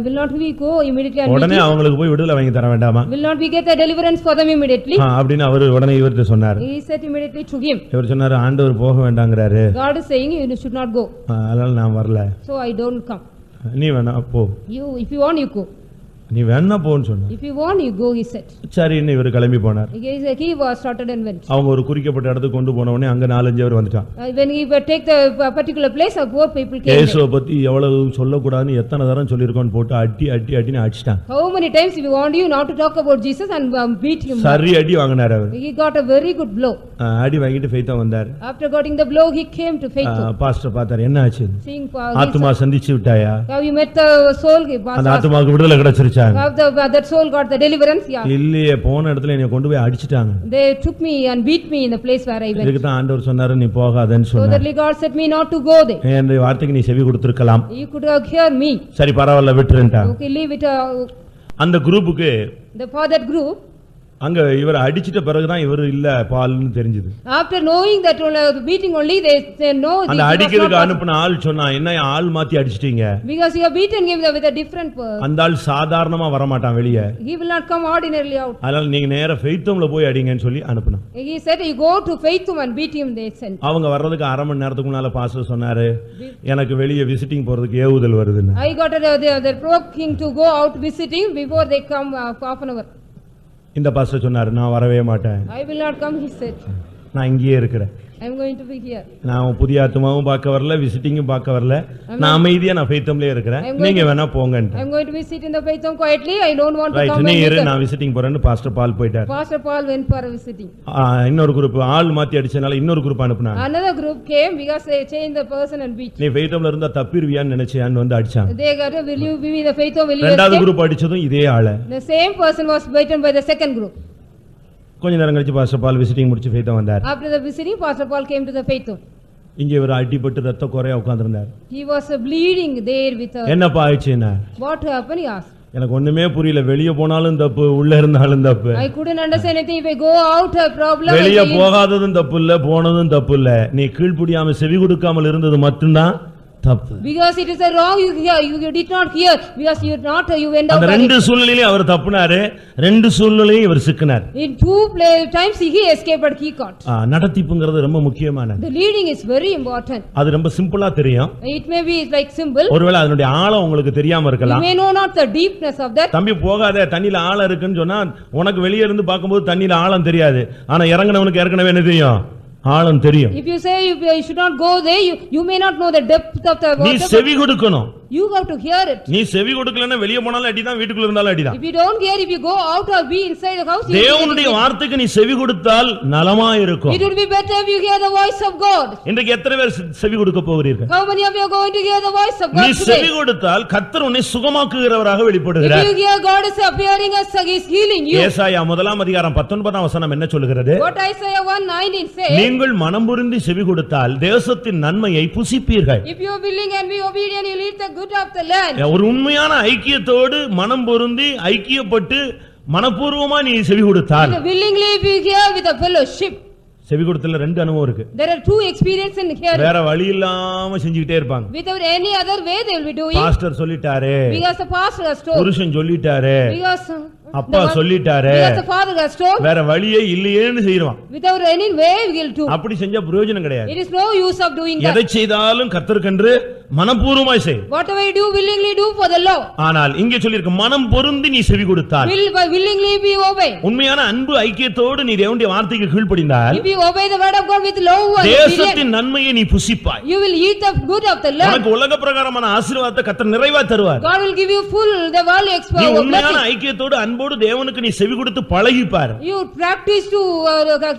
Will not we go immediately and உடனே அவங்களுக்கு போய் விடுதலை வாங்கி தர வேண்டாமா? Will not we get the deliverance for them immediately? அப்படினு அவர் உடனே இவர்ட்ட சொன்னார். He said immediately to him. இவர் சொன்னாரு ஆண்டவர் போக வேண்டாங்கறாரு. God is saying you should not go. அதனால நான் வரல. So I don't come. நீ வேணா போ. If you want you go. நீ வேணா போன்னு சொன்னார். If you want you go, he said. சரின்னு இவர் கிளம்பி போனார். He was started and went. அவங்க ஒரு குறிக்கப்பட்ட இடத்துக்கு கொண்டு போன உடனே அங்க 4-5 பேர் வந்துட்டான். When he take the particular place, four people came. இயேசுவை பத்தி எவ்வளவு சொல்லக்கூடாதுன்னு எத்தனை தரம் சொல்லிருக்கோன்னு போட்டு அடின்னு அடிச்சிட்டான். How many times we want you not to talk about Jesus and beat him? சரி அடி வாங்குனார் அவர். He got a very good blow. அடி வாங்கிட்டு ஃபெய்த்தா வந்தார். After getting the blow, he came to faith. Pastor பார்த்தார், என்ன ஆச்சு? Seeing ஆத்மா சந்திச்சு விட்டாயா? Have you met the soul? அந்த ஆத்மாவுக்கு விடுதலை கிடைச்சிருச்சா? Have that soul got the deliverance? Yeah. இல்லையே, போன இடத்துல என்னை கொண்டு போய் அடிச்சிட்டாங்க. They took me and beat me in the place where I went. இதுக்கு தான் ஆண்டவர் சொன்னாரு நீ போகாதன்னு சொன்னார். So that God said me not to go there. என்னுடைய வார்த்தைக்கு நீ செவி கொடுத்திருக்கலாம். You could have heard me. சரி பரவாயில்லை விட்டுறேன்டா. Okay, leave it. அந்த குரூப்புக்கு For that group, அங்க இவர் அடிச்சிட்ட பிறகுதான் இவர் இல்ல பால்னு தெரிஞ்சது. After knowing that beating only, they know அந்த அடிக்கிறதுக்கு அனுப்புன ஆள் சொன்னா என்ன ஆள் மாத்தி அடிச்சிட்டீங்க? Because you have beaten him with a different person. அந்த ஆள் சாதாரணமா வர மாட்டான் வெளியே. He will not come ordinarily out. அதனால நீங்க நேரா ஃபெய்த்தம்ல போய் அடிங்கன்னு சொல்லி அனுப்புனா. He said you go to Faithum and beat him, they sent. அவங்க வர்றதுக்கு அரை மணி நேரத்துக்கு முன்னால பாஸ்டர் சொன்னாரு, எனக்கு வெளியே விசிட்டிங் போறதுக்கு ஏவுதல் வருதுன்னு. I got the provoking to go out visiting before they come half an hour. இந்த பாஸ்டர் சொன்னாரு, நான் வரவே மாட்டேன். I will not come, he said. நான் இங்கேயே இருக்கிறேன். I am going to be here. நான் புதிய ஆத்மாவும் பார்க்க வரல, விசிட்டிங்கும் பார்க்க வரல. நான் அமைதியா நான் ஃபெய்த்தம்லயே இருக்கிறேன். நீங்க வேணா போங்கன்னு. I am going to be sit in the Faithum quietly. I don't want to come. நீ இரு, நான் விசிட்டிங் போறேன்னு பாஸ்டர் பால் போயிட்டார். Pastor Paul went for a visiting. இன்னொரு குரூப் ஆள் மாத்தி அடிச்சனால இன்னொரு குரூப் அனுப்புனாங்க. Another group came because they changed the person and beat. நீ ஃபெய்த்தம்ல இருந்தா தப்பிடுவியான்னு நினைச்சியான்னு வந்து அடிச்சாங்க. They got, will you be in the Faithum? Will you? இரண்டாவது குரூப் அடிச்சதும் இதே ஆளு. The same person was beaten by the second group. கொஞ்ச நேரம் கழிச்சு பாஸ்டர் பால் விசிட்டிங் முடிச்சு ஃபெய்த்தம் வந்தார். After the visiting, Pastor Paul came to the Faithum. இங்க ஒரு அடிபட்டு ரத்த குறையா உட்கார்ந்திருந்தார். He was bleeding there with a. என்னப்பா ஆயிடுச்சுன்னா? What happened? He asked. எனக்கு ஒண்ணுமே புரியல, வெளிய போனாலும் தப்பு, உள்ள இருந்தாலும் தப்பு. I couldn't understand anything. If I go out, a problem. வெளிய போகாததும் தப்பு இல்ல, போனதும் தப்பு இல்ல, நீ கீழ்ப்படியாம செவி கொடுக்காமல் இருந்தது மட்டும்தான் தப்பு. Because it is a wrong, you did not hear, because you went out. அந்த ரெண்டு சூழ்நிலையிலும் அவர் தப்புனாரு, ரெண்டு சூழ்நிலையும் இவர் சிக்கினார். In two times he escaped but he caught. நடத்திப்புங்கிறது ரொம்ப முக்கியமானது. The leading is very important. அது ரொம்ப சிம்பிளா தெரியும். It may be like simple. ஒருவேளை அதனுடைய ஆழம் உங்களுக்கு தெரியாம இருக்கலாம். You may know not the deepness of that. தம்பி போகாத, தண்ணில ஆழம் இருக்குன்னு சொன்னா உனக்கு வெளிய இருந்து பாக்கும்போது தண்ணில ஆழம் தெரியாது, ஆனா இறங்குனவனுக்கு ஏற்கனவே என்ன தெரியும்? ஆழம் தெரியும். If you say you should not go there, you may not know the depth of the water. நீ செவி கொடுக்கணும். You have to hear it. நீ செவி கொடுக்கலன்னா வெளிய போனாலும் அடிதான், வீட்டுக்குள்ள இருந்தாலும் அடிதான். If you don't hear, if you go out or be inside the house, தேவனுடைய வார்த்தைக்கு நீ செவி கொடுத்தால் நலமா இருக்கும். it would be better if you hear the voice of God. இன்றைக்கு எத்தனை பேர் செவி கொடுக்க போகிறீர்கள்? How many of you are going to hear the voice of God நீ today? செவி கொடுத்தால் கர்த்தர் உன்னை சுகமாக்குகிறவராக வெளிப்படுகிறார். If you hear, God is appearing as he is healing you. ஏசாயா 1:19 என்ன சொல்லுகிறது? What Isaiah 1:19 says, நீங்கள் மனம்பொருந்தி செவி கொடுத்தால் தேசத்தின் நன்மையை புசிப்பீர்கள். if you are willing and be obedient, you will eat the good of the land. ஒரு உண்மையான ஐக்கியத்தோடு மனம் பொருந்தி ஐக்கியப்பட்டு மனப்பூர்வமா நீ செவி கொடுத்தால், Willingly if you hear with a fellowship. செவி கொடுத்தல ரெண்டு அனுபவம் இருக்கு. There are two experiences in hearing. வேற வழி இல்லாம செஞ்சிட்டே இருப்பாங்க. Without any other way they will be doing. Pastor சொல்லிட்டாரே, Because the pastor has told. புருஷன் சொல்லிட்டாரே, Because அப்பா சொல்லிட்டாரே, because the father has told. வேற வழியே இல்லையேன்னு செய்வான். Without any way we will do. அப்படி செஞ்சா பிரயோஜனம் கிடையாது. It is no use of doing that. எதை செய்தாலும் கர்த்தருக்கென்று மனப்பூர்வமாய் செய். Whatever you do, willingly do for the Lord. ஆனால் இங்கே சொல்லிருக்கு, மனம் பொருந்தி நீ செவி கொடுத்தால், Willingly be obey. உண்மையான அன்பு ஐக்கியத்தோடு நீ தேவனுடைய வார்த்தைக்கு கீழ்ப்படிந்தால், If you obey the word of God with love and தேசத்தின் நன்மையை நீ புசிப்பாய். you will eat the good of the land. உனக்கு உலக பிரகாரமான ஆசீர்வாதத்தை கர்த்தர் நிறைவா தருவார். God will give you full the worldly நீ experience. உண்மையான ஐக்கியத்தோடு அன்போடு தேவனுக்கு நீ செவி கொடுத்து பழகிப்பார். You practice to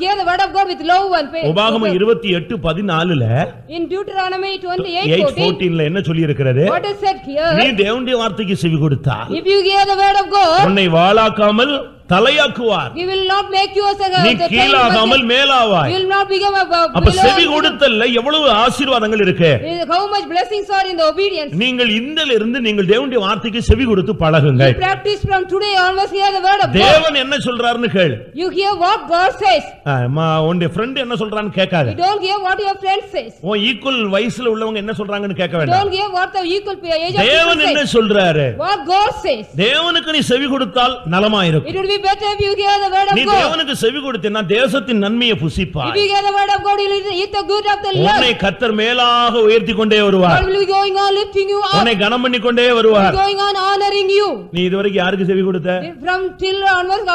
hear the word of God with love and faith. உபாகமம் 28:14 In Deuteronomy 28:14 என்ன சொல்லி இருக்கிறது? what is said here? நீ தேவனுடைய வார்த்தைக்கு செவி கொடுத்தால், If you hear the word of God, உன்னை வாளாக்காமல் தலையாக்குவார். He will not make you as நீ கீழாகாமல் மேலாவாய். You will not become a அப்ப செவி கொடுத்தல்ல எவ்வளவு ஆசீர்வாதங்கள் இருக்கு. How much blessings are in the obedience. நீங்கள் இதிலிருந்து நீங்கள் தேவனுடைய வார்த்தைக்கு செவி கொடுத்து பழகுங்கள். You practice from today onwards hear the word of God. தேவன் என்ன சொல்றாருன்னு கேள். You hear what God says. உன்னுடைய ஃப்ரெண்ட் என்ன சொல்றான்னு கேட்காத. You don't hear what your friend says. உன் ஈக்குவல் வயசுல உள்ளவங்க என்ன சொல்றாங்கன்னு கேட்க வேண்டாம். Don't hear what the equal age of தேவன் என்ன சொல்றாரு? What God says. தேவனுக்கு நீ செவி கொடுத்தால் நலமா இருக்கும். It would be better if you hear the word of God. நீ தேவனுக்கு செவி கொடுத்தேனா தேசத்தின் நன்மையை புசிப்பாய். If you hear the word of God, you will eat the good of the land. உன்னை கர்த்தர் மேலாக உயர்த்தி கொண்டே வருவார். God will be going on lifting you up. உன்னை கனம் பண்ணி கொண்டே வருவார். Going on honoring you. நீ இதுவரைக்கும் யாருக்கு செவி கொடுத்த? From till onwards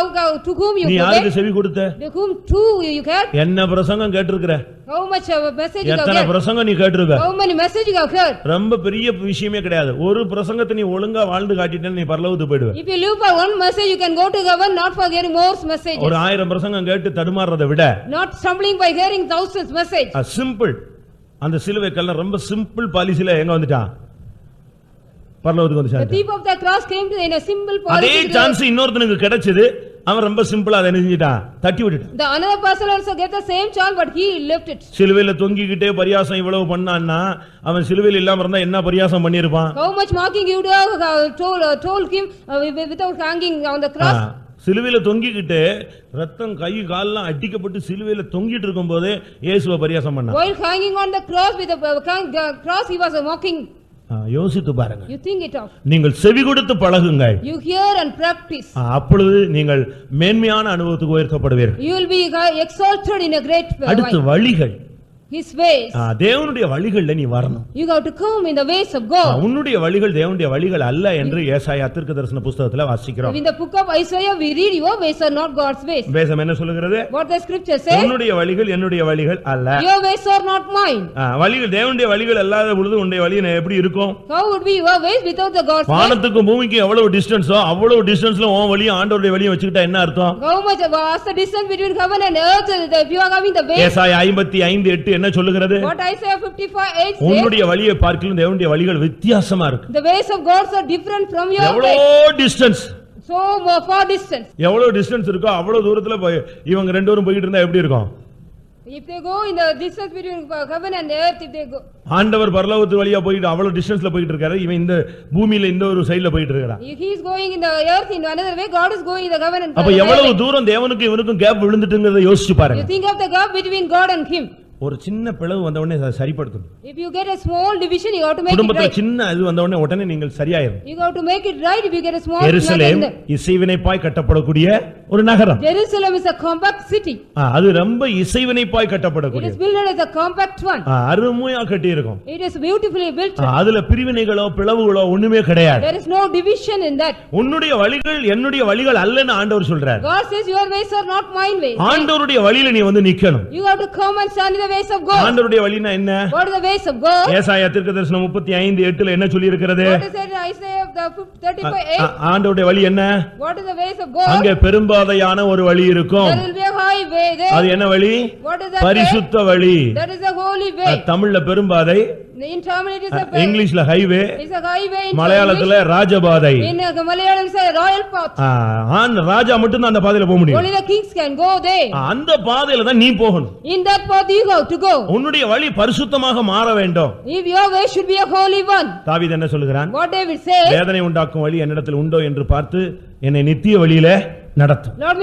to whom you நீ யாருக்கு செவி கொடுத்த? To whom to you heard? என்ன பிரசங்கம் கேட்டிருக்கிற? How much of a message you have எத்தனை heard? பிரசங்கம் நீ கேட்டிருக்க? How many message you have heard? ரொம்ப பெரிய விஷயமே கிடையாது. ஒரு பிரசங்கத்தை நீ ஒழுங்கா வாழ்ந்து காட்டிட்டேன்னா நீ பரலோகத்துக்கு போய்டுவே. If you live for one message you can go to heaven, not for hearing more messages. ஒரு 1000 பிரசங்கம் கேட்டு தடுமாறதை விட, not stumbling by hearing thousands message. Simple. அந்த சிலுவை கல்ல ரொம்ப சிம்பிள் பாலிசில எங்க வந்துட்டான்? பரலோகத்துக்கு வந்துட்டான். The thief of the cross came to in a simple policy. அதே சான்ஸ் இன்னொருத்தனுக்கு கிடைச்சது. அவன் ரொம்ப சிம்பிளா அதை செஞ்சிட்டான், தட்டி விட்டுட்டான். The another person also get the same chance but he left it. சிலுவையில தொங்கிக்கிட்டே பரியாசம் இவ்வளவு பண்ணான்னா அவன் சிலுவையில் இல்லாம இருந்தா என்ன பரியாசம் பண்ணிருப்பான்? How much mocking you would have told him without hanging on the cross. சிலுவையில தொங்கிக்கிட்டு ரத்தம் கை கால்லாம் அடிக்கப்பட்டு சிலுவையில தொங்கிட்டு இருக்கும்போது இயேசுவை பரியாசம் பண்ணான். While hanging on the cross with the cross he was mocking. யோசித்து பாருங்க. You think it of. நீங்கள் செவி கொடுத்து பழகுங்கள். You hear and practice. அப்பொழுது நீங்கள் மேன்மையான அனுபவத்துக்கு உயர்த்தப்படுவீர்கள். You will be exalted in a great way. அடுத்து வழிகள். His ways. தேவனுடைய வழிகள்ல நீ வரணும். You have to come in the ways of God. உன்னுடைய வழிகள் தேவனுடைய வழிகள் அல்ல என்று ஏசாயா தீர்க்கதரிசன புத்தகத்துல வாசிக்கிறோம். In the book of Isaiah we read your ways are not God's ways. வேதம் என்ன சொல்லுகிறது? What the scripture says? உன்னுடைய வழிகள் என்னுடைய வழிகள் அல்ல. Your ways are not mine. வழிகள் தேவனுடைய வழிகள் அல்லாத பொழுது உன்னுடைய வழி எப்படி இருக்கும்? How would be your ways without the God's ways? வானத்துக்கும் பூமிக்கும் எவ்வளவு டிஸ்டன்ஸோ அவ்வளவு டிஸ்டன்ஸ்ல உன் வழியும் ஆண்டவருடைய வழியும் வச்சுக்கிட்டா என்ன அர்த்தம்? How much was the distance between heaven and earth if you are having the ways? ஏசாயா 55:8 என்ன சொல்லுகிறது? What Isaiah 55:8 says? உன்னுடைய வழியை பார்க்கிலும் தேவனுடைய வழிகள் வித்தியாசமா இருக்கு. The ways of God are different from your ways. எவ்வளவு டிஸ்டன்ஸ்? So far distance. எவ்வளவு டிஸ்டன்ஸ் இருக்கோ அவ்வளவு தூரத்துல இவங்க ரெண்டு பேரும் போயிட்டு இருந்தா எப்படி இருக்கும்? If they go in the distance between heaven and earth, if they go, ஆண்டவர் பரலோகத்து வழியா போயிட்டு அவ்வளவு டிஸ்டன்ஸ்ல போயிட்டு இருக்காரு, இவன் இந்த பூமியில இந்த ஒரு சைடுல போயிட்டு இருக்கான். if he is going in the earth in another way, God is going in the heaven and அப்ப எவ்வளவு தூரம் தேவனுக்கும் இவனுக்கும் கேப் விழுந்துட்டுங்கறத யோசிச்சு you பாருங்க. think of the gap between God and him. ஒரு சின்ன பிளவு வந்த உடனே அதை சரிப்படுத்தணும். If you get a small division, you have to make it குடும்பத்துல right. சின்ன அது வந்த உடனே நீங்கள் சரியாயிரும். You have to make it right if you get a small எருசலேம் இசைவினைப்பாய் கட்டப்படக்கூடிய ஒரு நகரம். Jerusalem is a compact city. அது ரொம்ப இசைவினைப்பாய் It கட்டப்படக்கூடிய is built as a compact one. அருமையா கட்டி இருக்கும். It is beautifully built. அதுல பிரிவினைகளோ பிளவுகளோ ஒண்ணுமே கிடையாது. There is no division in that. உன்னுடைய வழிகள் என்னுடைய வழிகள் அல்லன்னு ஆண்டவர் சொல்றார். God says your ways are not mine ways. ஆண்டவருடைய வழியில நீ வந்து நிக்கணும். You have to come and stand in the ways of God. ஆண்டவருடைய வழினா என்ன? What are the ways of God? ஏசாயா தீர்க்கதரிசனம் 35:8ல என்ன சொல்லி இருக்கிறது? What is it Isaiah the 35:8? ஆண்டவருடைய வழி என்ன? What is the ways of God? அங்கே பெரும்பாதையான ஒரு வழி இருக்கும். There will be a highway there. அது என்ன வழி? What is that? பரிசுத்த வழி. That is a holy way. தமிழ்ல பெரும்பாதை, In Tamil it is a way. இங்கிலீஷ்ல highway, It's a highway in மலையாளத்துல ராஜபாதை. In Malayalam it's a royal path. ராஜா மட்டும் தான் அந்த பாதையில போக முடியும். Only the kings can go there. அந்த பாதையில தான் நீ போகணும். In that path you have to go. உன்னுடைய வழி பரிசுத்தமாக மாற வேண்டும். If your way should be a holy one. தாவீது என்ன சொல்கிறான்? What David says? வேதனை உண்டாக்கும் வழி என்னிடத்தில் உண்டோ என்று பார்த்து என்னை நித்திய வழியில நடத்தும். Lord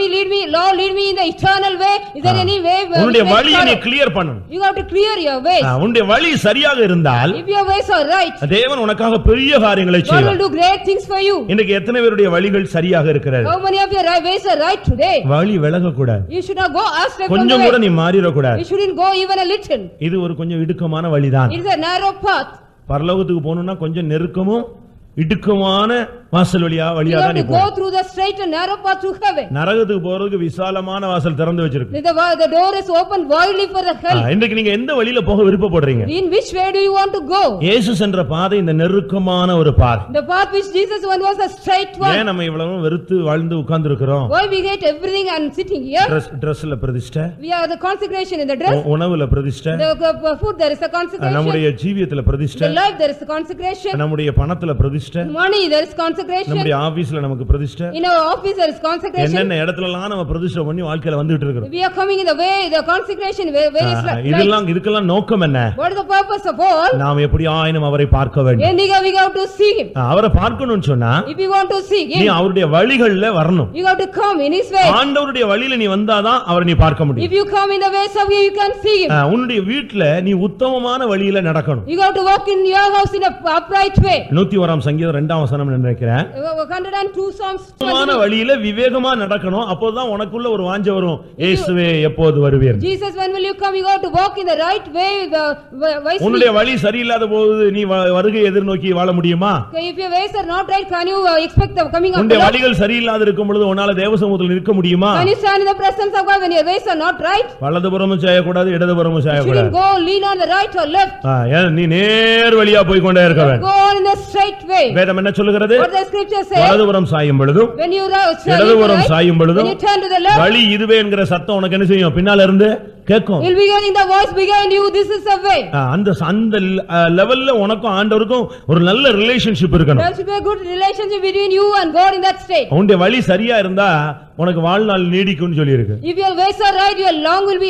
lead me in the eternal way. Is there any way? உன்னுடைய வழியை நீ கிளியர் பண்ணணும். You have to clear your ways. உன்னுடைய வழி சரியாக இருந்தால் If your ways are right, தேவன் உனக்காக பெரிய காரியங்களை God செய்வார். will do great things for you. இன்றைக்கு எத்தனை பேருடைய வழிகள் சரியாக இருக்கிறது? How many of your ways are right today? வழி விலக கூடாது. You should not go astray from the கொஞ்சம் கூட way. நீ மாறிர கூடாது. You shouldn't go even a little. இது ஒரு கொஞ்சம் இடுக்கமான வழிதான். It is a narrow path. பரலோகத்துக்கு போகணும்னா கொஞ்சம் நெருக்கமும் இடுக்கமான வாசல் வழியா You தான் have நீ to போ. go through the straight and narrow path to heaven. நரகத்துக்கு போறதுக்கு விசாலமான வாசல் திறந்து வச்சிருக்கு. The door is open widely for the hell. இன்றைக்கு நீங்க எந்த வழியில போக விருப்பப்படுறீங்க? In which way do you want to go? இயேசு சென்ற பாதை இந்த நெருக்கமான ஒரு பாதை. The path which Jesus went was a straight one. ஏன் நம்ம இவ்வளவு வெறுத்து வாழ்ந்து உட்கார்ந்து இருக்கிறோம்? Why we hate everything and sitting here? Dressல பிரதிஷ்டை, We have the consecration in the dress. உணவுல பிரதிஷ்டை, The food there is a consecration. நம்முடைய ஜீவியத்துல பிரதிஷ்டை, The life there is a consecration. நம்முடைய பணத்துல பிரதிஷ்டை, Money there is consecration. நம்முடைய ஆபீஸ்ல நமக்கு பிரதிஷ்டை. In our office there is consecration. என்னென்ன இடத்துலலாம் நம்ம பிரதிஷ்டை பண்ணி வாழ்க்கையில வந்துட்டு இருக்கிறோம். We are coming in the way, the consecration various இதுக்கெல்லாம் நோக்கம் என்ன? What is the purpose of all? நாம் எப்படி ஆயினும் அவரை பார்க்க வேண்டும். We have to see him. அவரை பார்க்கணும்னு சொன்னா If you want to see நீ him, அவருடைய வழிகள்ல வரணும். you have to come in his way. ஆண்டவருடைய வழியில நீ வந்தாதான் அவரை நீ பார்க்க முடியும். If you come in the ways of him, you can see him. உன்னுடைய வீட்ல நீ உத்தமமான வழியில நடக்கணும். You have to walk in your house in a upright way. 101 சங்கீதம் 2ஆம் வசனம் நினைக்கிறேன். 102 Psalms. உத்தமமான வழியில விவேகமா நடக்கணும். அப்போதான் உனக்குள்ள ஒரு வாஞ்சை வரும். இயேசுவே எப்போது வருவீர்? Jesus, when will you come? You have to walk in the right way, wisely. உன்னுடைய வழி சரியில்லாத போது நீ வருகை எதிர்நோக்கி வாழ முடியுமா? If your ways are not right, can you expect the coming of the உன்னுடைய Lord? வழிகள் சரியில்லாத இருக்கும் பொழுது உன்னால தேவசமூகத்தில் நிற்க முடியுமா? Can you stand in the presence of God when your ways are not right? வலதுபுறமும் செய்யக்கூடாது, இடதுபுறமும் You shouldn't செய்யக்கூடாது. go lean on the right or left. நீ நேர் வழியா போய் கொண்டே இருக்க வேண்டும். Go on in the straight way. வேதம் என்ன சொல்லுகிறது? What the scripture says? வலதுபுறம் சாயும் பொழுதும் When you இடதுபுறம் சாயும் பொழுதும் when you turn to the left, வழி இதுவே என்கிற சத்தம் உனக்கு என்ன செய்யும்? பின்னால இருந்து கேட்கும். you'll be hearing the voice behind you. This is the way. அந்த லெவல்ல உனக்கும் ஆண்டவருக்கும் ஒரு நல்ல ரிலேஷன்ஷிப் இருக்கணும். There should be a good relationship between you and God in that state. உன்னுடைய வழி சரியா இருந்தா உனக்கு வாழ்நாள் நீடிக்கும்னு சொல்லி இருக்கு. If your ways are right, your life will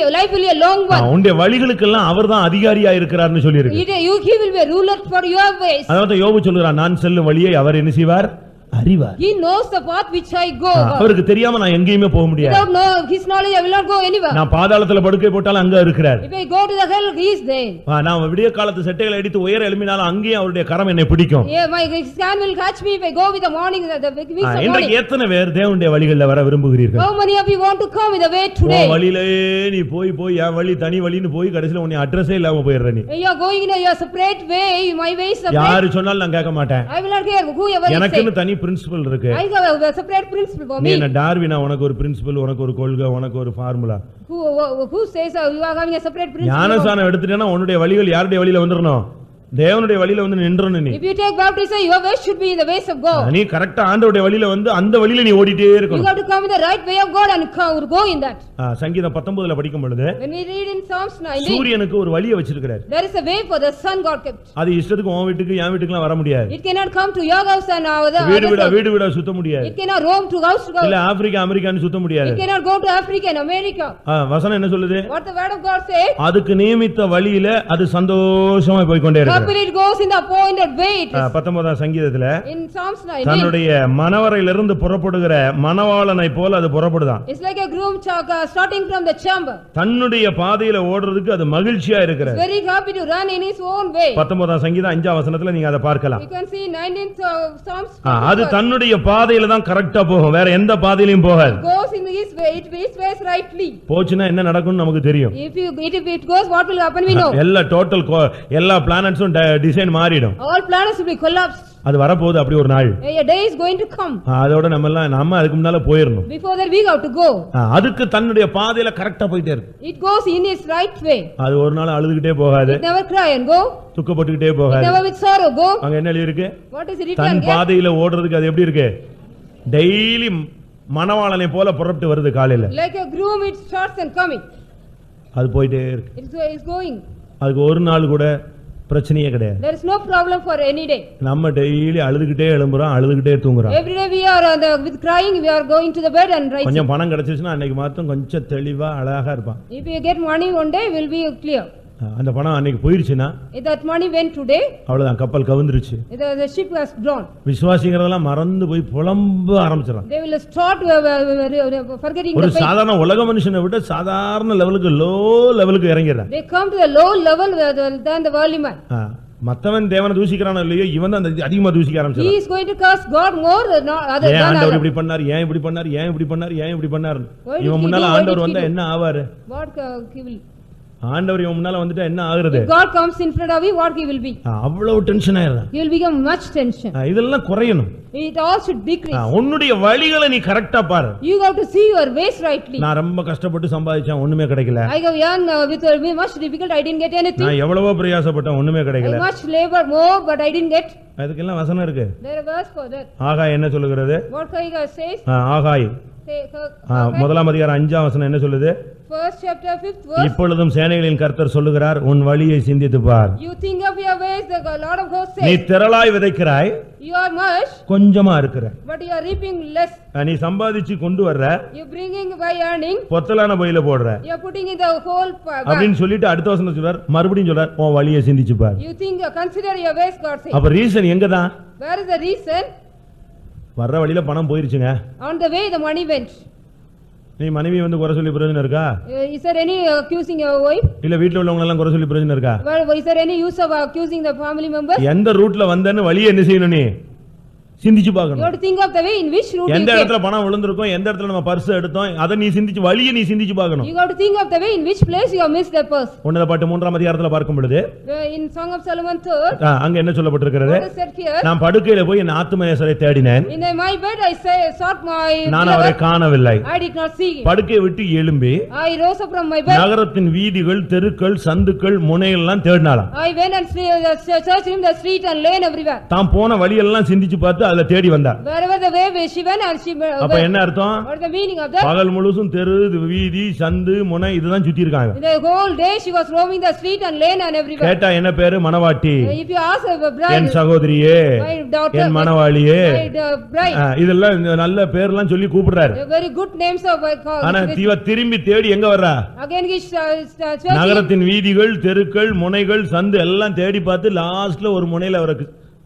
be a long one. உன்னுடைய வழிகளுக்கெல்லாம் அவர்தான் அதிகாரியா இருக்கிறார்னு சொல்லி இருக்கு. He will be a ruler for your ways. அதாவது யோபு சொல்றான், நான் செல்லும் வழியை அவர் என்ன செய்வார்? அறிவார். He knows the path which I go. அவருக்கு தெரியாம நான் எங்கேயுமே போக முடியாது. Without his knowledge I will not go anywhere. நான் பாதாளத்துல படுக்கை போட்டாலும் அங்க இருக்கிறார். If I go to the hell, he is there. நான் விடிய காலத்து செட்டைகளை அடித்து உயர எழும்பினாலும் அங்கேயும் அவருடைய கரம் என்னை பிடிக்கும். Yeah, my hand will catch me if I go with the morning, the weeks of இன்றைக்கு morning. எத்தனை பேர் தேவனுடைய வழிகளில் வர விரும்புகிறீர்கள்? How many of you want to come in the way today? வழியிலே நீ போய் என் வழி தனி வழின்னு போய் கடைசில உன்னை அட்ரஸே இல்லாம போயிடுற நீ. You are going in your separate way, my way is separate. யாரு சொன்னாலும் நான் கேட்க மாட்டேன். I will not hear whoever is எனக்குன்னு தனி பிரின்சிபல் இருக்கு. I have a separate principle for நீ me. என்ன டார்வினா, உனக்கு ஒரு பிரின்சிபல், உனக்கு ஒரு கொள்கை, உனக்கு ஒரு formula. Who says you are having a separate principle? ஞானசானம் எடுத்துட்டேன்னா உன்னுடைய வழிகள் யாருடைய வழியில வந்துறணும்? தேவனுடைய வழியில வந்து நின்றணும் நீ. If you take baptism, your ways should be in the ways of God. நீ கரெக்டா ஆண்டவருடைய வழியில வந்து அந்த வழியில நீ ஓடிட்டே You இருக்கணும். have to come in the right way of God and go in that. சங்கீதம் 19ல படிக்கும் பொழுது When we read in Psalms 19, சூரியனுக்கு ஒரு வழியை வச்சிருக்காரு. there is a way for the sun God kept. அது இஷ்டத்துக்கு உன் வீட்டுக்கு என் வீட்டுக்குலாம் வர முடியாது. It cannot come to your house and our வீடு வீடா சுத்த முடியாது. It cannot roam to house to house. இல்ல ஆப்பிரிக்கா அமெரிக்கான்னு சுத்த முடியாது. It cannot go to Africa and America. வசனம் என்ன சொல்லுது? What the word of God says? அதுக்கு நியமித்த வழியில அது சந்தோஷமா போய் கொண்டே இருக்கு. Happily it goes in the appointed way. 19ஆம் சங்கீதத்துல In Psalms 19, தன்னுடைய மணவறையிலிருந்து புறப்படுகிற மணவாளனை போல அது புறப்படுதான். it's like a groom starting from the chamber. தன்னுடைய பாதையில ஓடுறதுக்கு அது மகிழ்ச்சியா இருக்கிறது. It's very happy to run in his own way. 19ஆம் சங்கீதம் 5ஆம் வசனத்துல நீங்க அதை பார்க்கலாம். You can see 19th Psalms. அது தன்னுடைய பாதையில தான் கரெக்ட்டா போகும், வேற எந்த பாதையிலும் போகாது. It goes in his way, it ways rightly. போச்சுனா என்ன நடக்கும்னு நமக்கு தெரியும். If it goes, what will happen we know. எல்லா பிளானட்ஸும் டிசைன் மாறிடும். All planets will be collapsed. அது வரப்போகுது அப்படி ஒரு நாள். A day is going to come. அதோட நம்ம அதுக்கு முன்னால போயிரணும். Before that we have to go. அதுக்கு தன்னுடைய பாதையில கரெக்ட்டா போயிட்டே இருக்கு. It goes in its right way. அது ஒரு நாள் அழுதுகிட்டே போகாது. It never cry and go. துக்கப்பட்டுக்கிட்டே போகாது. It never with sorrow go. அங்க என்ன எழுதி இருக்கு? What is written? தன் பாதையில ஓடுறதுக்கு அது எப்படி இருக்கு? டெய்லி மணவாளனை போல புறப்பட்டு வருது காலையில. Like a groom it starts and coming. அது போயிட்டே இருக்கு. It's going. அதுக்கு ஒரு நாள் கூட பிரச்சனையே கிடையாது. There is no problem for any day. நம்ம டெய்லி அழுதுகிட்டே எழும்புறோம், அழுதுகிட்டே தூங்குறோம். Every day we are with crying, we are going to the bed and rising. கொஞ்சம் பணம் கிடைச்சிச்சுனா அன்னைக்கு மாத்திரம் கொஞ்சம் தெளிவா அழகா இருப்பான். If you get money one day will be clear. அந்த பணம் அன்னைக்கு போயிருச்சுனா if that money went today, அவ்வளவுதான், கப்பல் கவுந்துருச்சு. the ship has drawn. விசுவாசிங்கறதெல்லாம் மறந்து போய் புலம்ப ஆரம்பிச்சறாங்க. They will start forgetting the faith. ஒரு சாதாரண உலக மனுஷனை விட சாதாரண லெவலுக்கு லோ லெவலுக்கு இறங்கிடுறாங்க. They come to the low level than the worldly man. மத்தவன் தேவனை தூசிக்கறானோ இல்லையோ இவன் தான் அதிகமா தூசிக்க ஆரம்பிச்சான். He is going to curse God more than other than ஆண்டவர் இப்படி பண்ணார், ஏன் இப்படி பண்ணார், ஏன் இப்படி பண்ணார், ஏன் இப்படி பண்ணார். இவன் முன்னால ஆண்டவர் வந்தா என்ன ஆவாரு? What he will. ஆண்டவர் இவன் முன்னால வந்துட்டா என்ன ஆகுறது? If God comes in front of you, what he will be? அவ்வளவு டென்ஷன் ஆயிடுறான். He will become much tension. இதெல்லாம் குறையணும். It all should decrease. உன்னுடைய வழிகளை நீ கரெக்ட்டா பாரு. You have to see your ways rightly. நான் ரொம்ப கஷ்டப்பட்டு சம்பாதிச்சேன், ஒண்ணுமே கிடைக்கல. I have earned with much difficult, I didn't get anything. நான் எவ்வளவோ பிரயாசப்பட்டேன், ஒண்ணுமே கிடைக்கல. I much labor more but I didn't get. அதுக்கெல்லாம் வசனம் இருக்கு. There is a verse for that. ஆகாய் என்ன சொல்லுகிறது? What Haggai says? ஆகாய் முதலாம் அதிகாரம் 5ஆம் வசனம் என்ன சொல்லுது? First chapter 5th verse. இப்பொழுதும் சேனைகளின் கர்த்தர் சொல்லுகிறார், உன் வழியை சிந்தித்து பார். You think of your ways, the Lord of hosts says. நீ திரளாய் விதைக்கிறாய், You are much, கொஞ்சமா இருக்கிற. but you are reaping less. நீ சம்பாதிச்சு கொண்டு வர்ற, You bringing by earning. பொத்தலான பையில போடுற. You are putting in the whole bag. அப்படினு சொல்லிட்டு அடுத்த வசனம் சொல்றார், மறுபடியும் சொல்றார், உன் வழியை சிந்திச்சு பார். You think, consider your ways, God says. அப்ப ரீசன் எங்கதான்? Where is the reason? வர்ற வழியில பணம் போயிருச்சுங்க. On the way the money went. நீ மனைவி வந்து குறை சொல்லி பிரயோஜனம் இருக்கா? Is there any accusing your wife? இல்ல வீட்ல உள்ளவங்க எல்லாம் குறை சொல்லி பிரயோஜனம் இருக்கா? Is there any use of accusing the family members? எந்த ரூட்ல வந்தேன்னு வழியை என்ன செய்யணும் நீ? சிந்திச்சு You பார்க்கணும். have to think of the way in which route you எந்த came. இடத்துல பணம் விழுந்திருக்கும், எந்த இடத்துல நம்ம பர்ஸ் எடுத்தோம், அத நீ சிந்திச்சு வழியை நீ சிந்திச்சு பார்க்கணும். You have to think of the way in which place you have missed the purse. உன்னத பாட்டு 3ஆம் அதிகாரத்துல பார்க்கும் பொழுது In Song of Solomon 3rd, அங்க என்ன சொல்லப்பட்டிருக்கிறது? what is said here? நான் படுக்கையில போய் என் ஆத்துமநேசரை தேடினேன், In my bed I sought my நான் அவரை beloved. காணவில்லை. I did not see him. படுக்கையை விட்டு எழும்பி I rose up from my bed. நகரத்தின் வீதிகள், தெருக்கள், சந்துக்கள், முனைகள் எல்லாம் தேடினாளாம். I went and searched him the street and lane everywhere. தான் போன வழியெல்லாம் சிந்திச்சு பார்த்து அதுல தேடி வந்தார். Wherever the way she went and she அப்ப என்ன அர்த்தம்? what is the meaning of that? பகல் முழுசும் தெரு, வீதி, சந்து, முனை இதுதான் சுத்தி இருக்காங்க. The whole day she was roaming the street and lane and everywhere. கேட்டா என்ன பேரு? மணவாட்டி. If you ask a bride, என் சகோதரியே, my daughter, N மணவாளியே, my bride, இதெல்லாம் நல்ல பேர்லாம் சொல்லி கூப்பிடுறாரு. very good names of ஆனா திரும்பி தேடி எங்க வர்றா? again he நகரத்தின் வீதிகள், தெருக்கள், முனைகள், சந்து எல்லாம் தேடி பார்த்து லாஸ்ட்ல ஒரு முனையில அவரை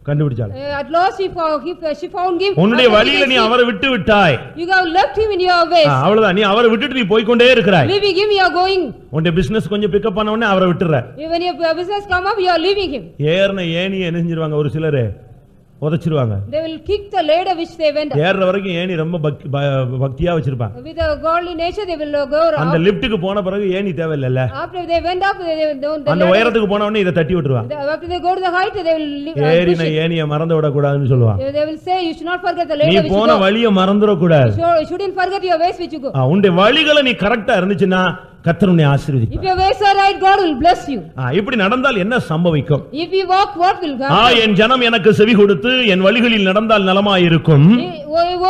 கண்டுபிடிச்சாள். At last she found him. உன்னுடைய வழியில நீ அவரை விட்டு விட்டாய். You have left him in your ways. அவ்வளவுதான், நீ அவரை விட்டுட்டு நீ போய் கொண்டே இருக்கறாய். Leaving him you are going. உன்னுடைய பிசினஸ் கொஞ்சம் பிக்கப் பண்ண உடனே அவரை விட்டுற. When your business come up you are leaving him. ஏர்ன ஏணி என்ன செஞ்சிருவாங்க ஒரு சிலர்? உதைச்சிருவாங்க. They will kick the ladder which they went. ஏர்ற வரைக்கும் ஏணி ரொம்ப பக்தியா வச்சிருப்பாங்க. With a godly nature they will go around. அந்த லிஃப்ட்டுக்கு போன பிறகு ஏணி தேவையில்லை. After they went up they don't. அந்த உயரத்துக்கு போன உடனே இத தட்டி விட்டுருவாங்க. After they go to the height they will ஏறின ஏணியை மறந்து விட கூடாதுன்னு சொல்லுவாங்க. They will say you should not forget the ladder நீ போன வழியை மறந்துட கூடாது. You shouldn't forget your ways which you go. உன்னுடைய வழிகளை நீ கரெக்ட்டா இருந்துச்சுனா கர்த்தர் உன்னை If ஆசீர்வதிப்பார். your ways are right, God will bless you. இப்படி நடந்தால் என்ன சம்பவிக்கும்? If you walk, what will happen? என் ஜனம் எனக்கு செவி கொடுத்து என் வழிகளில் நடந்தால் நலமாயிருக்கும்.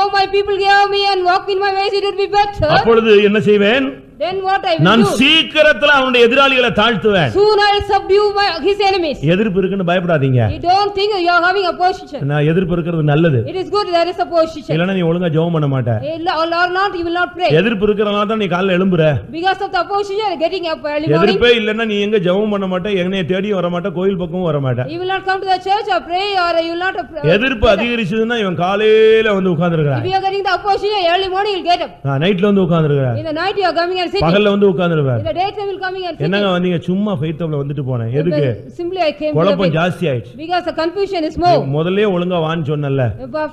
Oh, my people hear me and walk in my ways, it would be better. அப்பொழுது என்ன செய்வேன்? Then what I will நான் do? சீக்கிரத்துல அவனுடைய எதிராளிகளை தாழ்த்துவேன். Soon I will subdue his enemies. எதிர்ப்பு இருக்குன்னு பயப்படாதீங்க. You don't think you are having opposition. நான் எதிர்ப்பு இருக்கிறது நல்லது. It is good there is opposition. இல்லனா நீ ஒழுங்கா ஜெபம் பண்ண மாட்ட. Or not, you will not pray. எதிர்ப்பு இருக்கறனால தான் நீ காலையில எழும்புற. Because of the opposition, you are getting up early morning. எதிர்ப்பே இல்லன்னா நீ எங்க ஜெபம் பண்ண மாட்ட, என்னைய தேடி வர மாட்ட, கோயில் பக்கமும் வர மாட்ட. You will not come to the church or pray, or you will not எதிர்ப்பு அதிகரிச்சதுன்னா இவன் காலையில வந்து உட்கார்ந்திருக்கான். If you are getting the opposition, early morning you will get up. நைட்ல வந்து உட்கார்ந்திருக்கான். In the night you are coming and sitting. பகல்ல வந்து உட்கார்ந்திருப்பான். In the daytime you will coming and sitting. என்னங்க வந்தீங்க? சும்மா ஃபெய்த்ல வந்துட்டு போனேன். எதுக்கு? Simply I came. குழப்பம் ஜாஸ்தி ஆயிடுச்சு. Because the confusion is more. முதல்லயே ஒழுங்கா வான்னு சொன்னல்ல.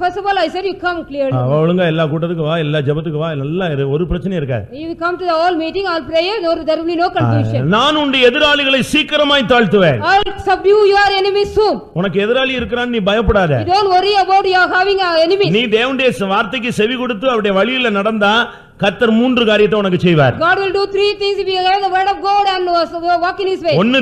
First of all I said you come clearly. ஒழுங்கா எல்லா கூட்டத்துக்கு வா, எல்லா ஜெபத்துக்கு வா, நல்லா இரு, ஒரு பிரச்சனையும் இருக்காது. You come to the all meeting, all prayer, there will be no confusion. நான் உன்னுடைய எதிராளிகளை சீக்கிரமாய் தாழ்த்துவேன். I will subdue your enemies soon. உனக்கு எதிராளி இருக்கறான்னு நீ பயப்படாத. You don't worry about your having enemies. நீ தேவனுடைய வார்த்தைக்கு செவி கொடுத்து அவருடைய வழியில நடந்தா கர்த்தர் மூன்று காரியத்தை உனக்கு செய்வார். God will do three things if you hear the word of God and walk in his way. ஒன்னு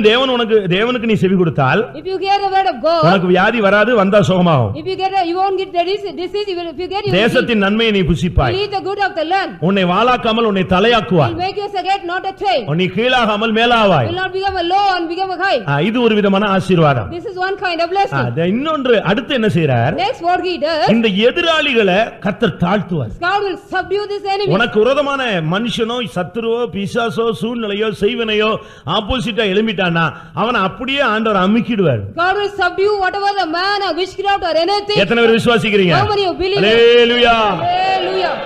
தேவனுக்கு நீ செவி கொடுத்தால் If you hear the word of God, உனக்கு வியாதி வராது, வந்தா சுகமாகும். if you won't get the disease, if you get you தேசத்தின் நன்மையை நீ புசிப்பாய். will eat the good of the land. உன்னை வாளாக்காமல் உன்னை தலையாக்குவார். Will make you a head, not a tail. நீ கீழாகாமல் மேலாவாய். Will not become a low and become a high. இது ஒரு விதமான ஆசீர்வாதம். This is one kind of blessing. இன்னொன்று அடுத்து என்ன செய்றார்? Next what he does, இந்த எதிராளிகளை கர்த்தர் தாழ்த்துவார். God will subdue this enemy. உனக்கு விரோதமான மனுஷனோ சத்துருவோ பிசாசோ சூழ்நிலையோ செய்வினையோ ஆப்போசிட்டா எழும்பிட்டானா அவனை அப்படியே ஆண்டவர் அமுக்கிடுவார். God will subdue whatever the man or witchcraft or anything. எத்தனை பேர் விசுவாசிக்கிறீங்க? How many of believe? Hallelujah. Hallelujah.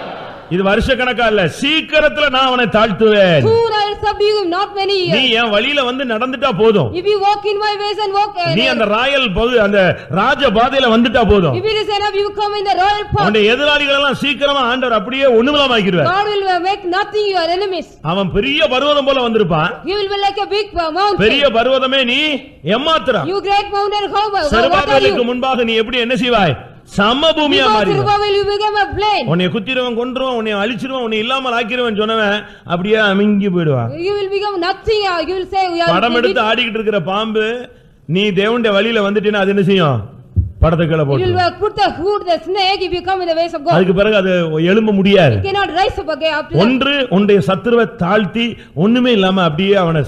இது வருஷ கணக்கா இல்ல, சீக்கிரத்துல நான் அவனை தாழ்த்துவேன். Soon I will subdue him, not many years. நீ என் வழியில வந்து நடந்துட்டா போதும். If you walk in my ways and walk நீ அந்த அந்த ராஜ பாதையில வந்துட்டா போதும். if it is enough, you come in the royal path. உன்னுடைய எதிராளிகள் எல்லாம் சீக்கிரமா ஆண்டவர் அப்படியே ஒண்ணுமில்லாம ஆக்கிடுவார். God will make nothing your enemies. அவன் பெரிய பர்வதம் போல வந்திருப்பான். He will be like a big mountain. பெரிய பர்வதமே நீ ஏமாத்துற. You great mountain, how what are you? செருபாபேலுக்கு முன்பாக நீ எப்படி என்ன செய்வாய்? சமபூமியா மாறிடுவாய். You become a plain. உன்னை குத்திடுவான், கொன்றுவான், உன்னை அழிச்சிடுவான், உன்னை இல்லாமல் ஆக்கிடுவான் சொன்னவன் அப்படியே அமிங்கி போயிடுவான். You will become nothing. You will say we are. படம் எடுத்து ஆடிக்கிட்டு இருக்கிற பாம்பு நீ தேவனுடைய வழியில வந்துட்டீனா அது என்ன செய்யும்? படத்தை கீழ போட்டு. You will put the hood the snake if you come in the ways of God. அதுக்கு பிறகு அது எழும்ப முடியாது. You cannot rise up again after that. ஒன்று உன்னுடைய சத்துருவை தாழ்த்தி ஒண்ணுமே இல்லாம அப்படியே அவனை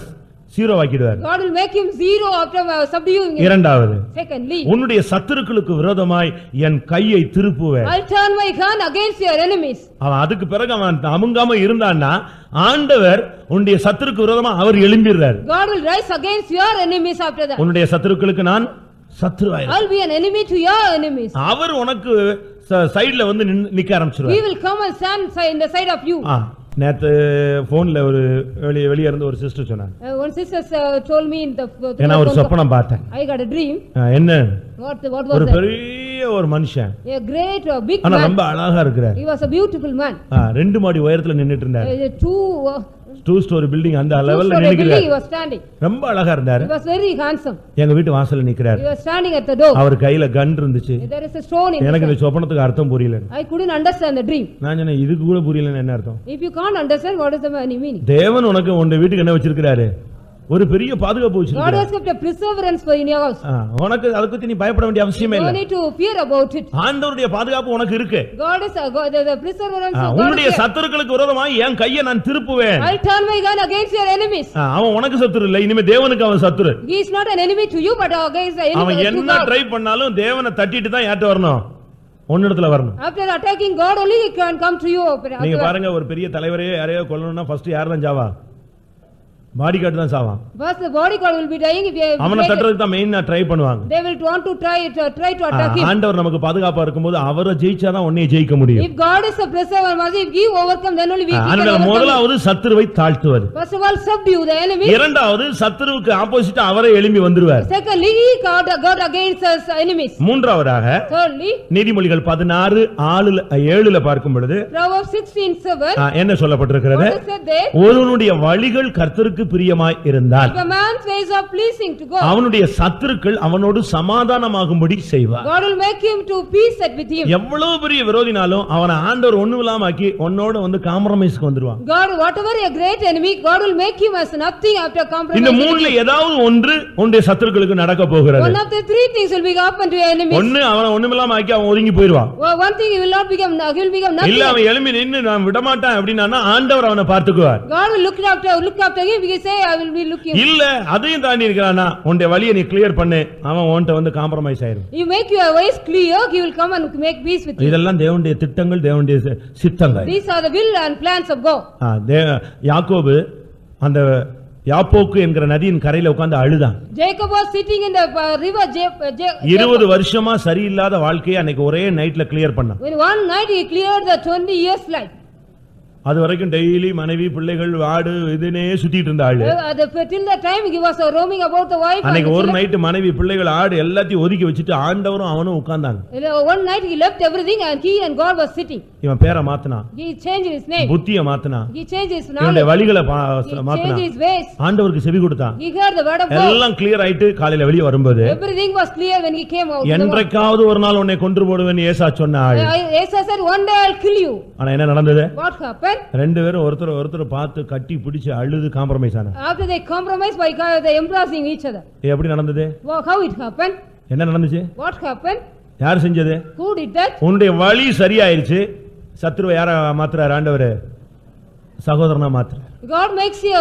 zero ஆக்கிடுவார். God will make him zero after subduing him. இரண்டாவது, secondly, உன்னுடைய சத்துருக்களுக்கு விரோதமாய் என் கையை திருப்புவேன். I'll turn my hand against your enemies. அவன் அதுக்கு பிறகு அவன் அமுங்காம இருந்தான்னா ஆண்டவர் உன்னுடைய சத்துருக்கு விரோதமா அவர் எழும்பிடுறார். God will rise against your enemies after that. உன்னுடைய சத்துருக்களுக்கு நான் சத்துருவாய். I'll be an enemy to your enemies. அவர் உனக்கு சைடுல வந்து நிக்க ஆரம்பிச்சிருவார். He will come and stand in the side of you. நேத்து போன்ல ஒரு வெளிய இருந்து ஒரு சிஸ்டர் சொன்னாங்க. One sister told me in the நான் ஒரு சொப்பனம் பார்த்தேன். I got a dream. என்ன? What was ஒரு that? பெரிய ஒரு மனுஷன். A great big ஆனா man. ரொம்ப அழகா இருக்கிறார். He was a beautiful man. 2 மாடி உயரத்துல நின்னுட்டு இருந்தார். 2 ஸ்டோரி பில்டிங் அந்த லெவல்ல நின்னுக்கிறார். He was standing. ரொம்ப அழகா இருந்தார். He was very handsome. எங்க வீட்டு வாசல்ல நிக்கறார். He was standing at the door. அவர் கையில கன் இருந்துச்சு. There is a stone in. எனக்கு இந்த சொப்பனத்துக்கு அர்த்தம் புரியல. I couldn't understand the dream. நான் சொன்னேன் இதுக்கு கூட புரியலன்னு என்ன அர்த்தம்? If you can't understand what is the meaning? தேவன் உனக்கு உங்க வீட்டுக்கு என்ன வச்சிருக்காரு? ஒரு பெரிய பாதுகாப்பு வச்சிருக்காரு. God has kept a preservance for in your house. உனக்கு அத பத்தி நீ பயப்பட வேண்டிய அவசியமே இல்ல. No need to fear about it. ஆண்டவருடைய பாதுகாப்பு உனக்கு இருக்கு. God is the preservance of God. உன்னுடைய சத்துருக்களுக்கு விரோதமா என் கையை நான் திருப்புவேன். I'll turn my gun against your enemies. அவன் உனக்கு சத்துரு இல்ல, இனிமே தேவனுக்கு அவன் சத்துரு. He is not an enemy to you but against the enemy. அவன் என்ன ட்ரை பண்ணாலும் தேவனை தட்டிட்டு தான் யார்ட்ட வரணும்? ஒன்னிடத்துல வரணும். After attacking God only he can come to you. நீங்க பாருங்க, ஒரு பெரிய தலைவரே யாரையோ கொல்லணும்னா ஃபர்ஸ்ட் யார் தான் ஜாவா? பாடி கார்டு தான் சாவான். First the body guard will be dying if you. அவனை தட்டறதுக்கு தான் மெயினா ட்ரை பண்ணுவாங்க. They will want to try to attack him. ஆண்டவர் நமக்கு பாதுகாப்பா இருக்கும்போது அவரை ஜெயிச்சாதான் உன்னை ஜெயிக்க முடியும். If God is a preserver, if he overcome then only we can overcome. முதலாவது சத்துருவை தாழ்த்துவது. First of all subdue the enemy. இரண்டாவது சத்துருவுக்கு ஆப்போசிட்டா அவரே எழும்பி வந்துருவார். Secondly he God against us enemies. மூன்றாவதாக thirdly நீதிமொழிகள் 16:7ல பார்க்கும் பொழுது Proverbs 16:7 என்ன சொல்லப்பட்டிருக்கிறது? What is said there? ஒருவனுடைய வழிகள் கர்த்தருக்கு கர்த்தருக்கு பிரியமாய் இருந்தால் If a man's ways are pleasing to God, அவனுடைய சத்துருக்கள் அவனோடு சமாதானமாகும்படி செய்வார். God will make him to peace at with him. எவ்வளவு பெரிய விரோதினாலும் அவனை ஆண்டவர் ஒண்ணுமில்லாம ஆக்கி உன்னோட வந்து காம்ப்ரமைஸ்க்கு வந்துருவான். God, whatever a great enemy, God will make him as nothing after compromise. இந்த மூணுல ஏதாவது ஒன்று உன்னுடைய சத்துருக்களுக்கு நடக்க போகிறது. One of the three things will be happen to your enemies. ஒன்னு அவனை ஒண்ணுமில்லாம ஆக்கி அவன் ஒதுங்கி போயிடுவான். One thing he will not become, he will become nothing. இல்ல அவன் எழும்பி நின்னு நான் விட மாட்டேன் அப்படினா ஆண்டவர் அவனை பார்த்துக்குவார். God will look after him. We can say I will be looking. இல்ல அதையும் தாண்டி இருக்கறானா உன்னுடைய வழியை நீ கிளியர் பண்ணு அவன் உன்கிட்ட வந்து காம்ப்ரமைஸ் ஆயிடும். You make your ways clear, he will come and make peace with you. இதெல்லாம் தேவனுடைய திட்டங்கள் தேவனுடைய சித்தங்கள். These are the will and plans of God. யாக்கோபு அந்த யாப்போக்கு என்கிற நதியின் கரையில உட்கார்ந்து அழுதான். Jacob was sitting in the river. 20 வருஷமா சரியில்லாத வாழ்க்கையை அன்னைக்கு ஒரே நைட்ல கிளியர் பண்ணான். When one night he cleared the 20 years life. அது வரைக்கும் டெய்லி மனைவி பிள்ளைகள் ஆடு இதுனே சுத்திட்டு இருந்த ஆளு. Till the time he was roaming about the wife. அன்னைக்கு ஒரு நைட் மனைவி பிள்ளைகள் ஆடு எல்லாத்தையும் ஒதுக்கி வச்சிட்டு ஆண்டவரும் அவனும் உட்கார்ந்தாங்க. One night he left everything and he and God was sitting. இவன் பேரை மாத்துனான். He changed his name. புத்தியை மாத்துனான். He changed his இவனுடைய knowledge. வழிகளை He மாத்துனான். changed his ways. ஆண்டவருக்கு செவி கொடுத்தான். He heard the word of God. எல்லாம் கிளியர் ஆயிட்டு காலையில வெளிய வரும்போது Everything was clear when he came out. என்றைக்காவது ஒரு நாள் உன்னை கொன்று போடுவேன்னு ஏசா சொன்ன ஆளு. Asa said one day I'll kill you. ஆனா என்ன நடந்தது? What happened? ரெண்டு பேரும் ஒருத்தர் பார்த்து கட்டி பிடிச்சு அழுது காம்ப்ரமைஸ் ஆனாங்க. After they compromised by they embracing each other. எப்படி நடந்தது? How it happened? என்ன நடந்துச்சு? What happened? யார் செஞ்சது? Who did that? உன்னுடைய வழி சரியாயிருச்சு. சத்ருவை யார மாத்துறார் ஆண்டவர்? சகோதரனா மாத்துறார். God makes your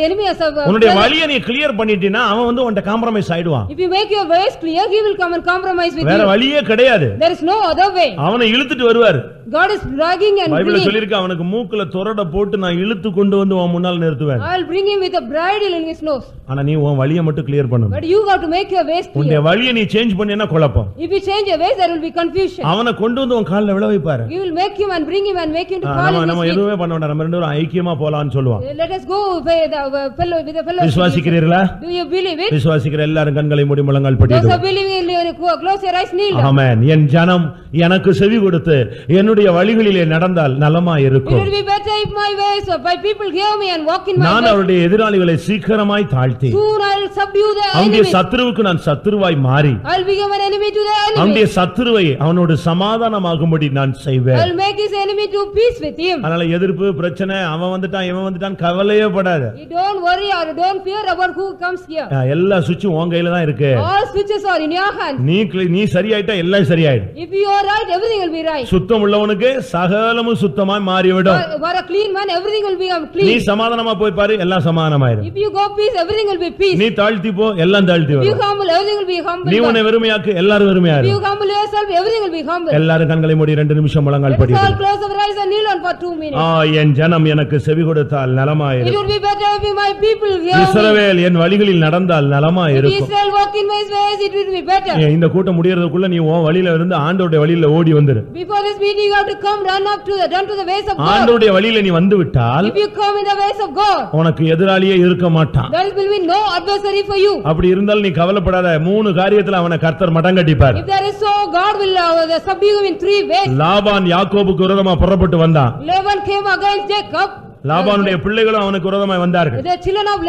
enemy as a உன்னுடைய வழியை நீ கிளியர் பண்ணிட்டீனா அவன் வந்து உன்கிட்ட காம்ப்ரமைஸ் ஆயிடுவான். If you make your ways clear, he will come and compromise with you. வேற வழியே கிடையாது. There is no other way. அவனை இழுத்துட்டு வருவார். God is dragging and பைபிள்ல சொல்லிருக்கு அவனுக்கு மூக்குல தொரட போட்டு நான் இழுத்து கொண்டு வந்து உன் முன்னால் நிறுத்துவேன். I will bring him with a bridle in his nose. ஆனா நீ உன் வழியை மட்டும் கிளியர் பண்ணணும். But you got to make your ways clear. உன்னுடைய வழியை நீ சேஞ்ச் பண்ணினா குழப்பம். If you change your ways, there will be confusion. அவனை கொண்டு வந்து உன் கால்ல விழ வைப்பாரு. You will make him and bring him and make him to fall in நம்ம his feet. எதுவுமே பண்ண வேண்டாம். நம்ம ரெண்டு பேரும் ஐக்கியமா போலாம்னு சொல்லுவான். Let us go with the fellow. விசுவாசிக்கிறீர்களா? Do you believe it? விசுவாசிக்கிற எல்லாரும் கண்களை மூடி முழங்கால் Those படிடுங்க. who are believing, close your eyes, kneel down. ஆமென். என் ஜனம் எனக்கு செவி கொடுத்து என்னுடைய வழிகளிலே நடந்தால் நலமா It இருக்கும். will be better if my ways or by people hear me and walk in my நான் ways. அவருடைய எதிராளிகளை சீக்கிரமாய் தாழ்த்தி Soon I will subdue the அவனுடைய enemy. சத்துருவுக்கு நான் சத்துருவாய் மாறி I will become an enemy to the அவனுடைய enemy. சத்துருவை அவனோடு சமாதானமாகும்படி நான் I செய்வேன். will make his enemy to peace with him. அதனால எதிர்ப்பு பிரச்சனை அவன் வந்துட்டான் இவன் வந்துட்டான் கவலையே படாத. You don't worry or don't fear about who comes here. எல்லா சுவிட்சும் உன் கையில தான் இருக்கு. All switches are in your hand. நீ சரியாயிட்டா எல்லாம் சரியாயிடும். If you are right, everything will be right. சுத்தம் உள்ளவனுக்கு சகலமும் சுத்தமாய் மாறிவிடும். For a clean man, everything will become நீ clean. சமாதானமா போய் பாரு எல்லாம் சமாதானமாயிடும். If you go peace, everything will be peace. நீ தாழ்த்தி போ எல்லாம் தாழ்த்தி If you வரும். humble, everything will be humble. நீ உன்னை வெறுமையாக்கு எல்லாரும் If you வெறுமையாயிரும். humble yourself, everything will be humble. எல்லாரும் கண்களை மூடி 2 நிமிஷம் முழங்கால் Let us all படிடுங்க. close our eyes and kneel on for 2 minutes. என் ஜனம் எனக்கு செவி கொடுத்தால் It நலமாயிரும். would be better if my people hear me. இஸ்ரவேல் என் வழிகளில் நடந்தால் நலமாயிரும். If Israel walk in my ways, it will be better. இந்த கூட்டம் முடியறதுக்குள்ள நீ உன் வழியில இருந்து ஆண்டவருடைய வழியில ஓடி வந்துரு. Before this meeting, you have to come, run to the ways of God. ஆண்டவருடைய வழியில நீ வந்து விட்டால் If you come in the ways of God, உனக்கு எதிராளியே இருக்க மாட்டான். there will be no adversary for you. அப்படி இருந்தால் நீ கவலைப்படாத. 3 காரியத்துல அவனை கர்த்தர் மடங்கடிப்பார். If there is so, God will subdue him in 3 ways. Laban யாக்கோபுக்கு விரோதமா புறப்பட்டு வந்தான். Laban came against Jacob. லாபானுடைய பிள்ளைகளும் அவனுக்கு விரோதமாய் வந்தார்கள். The children of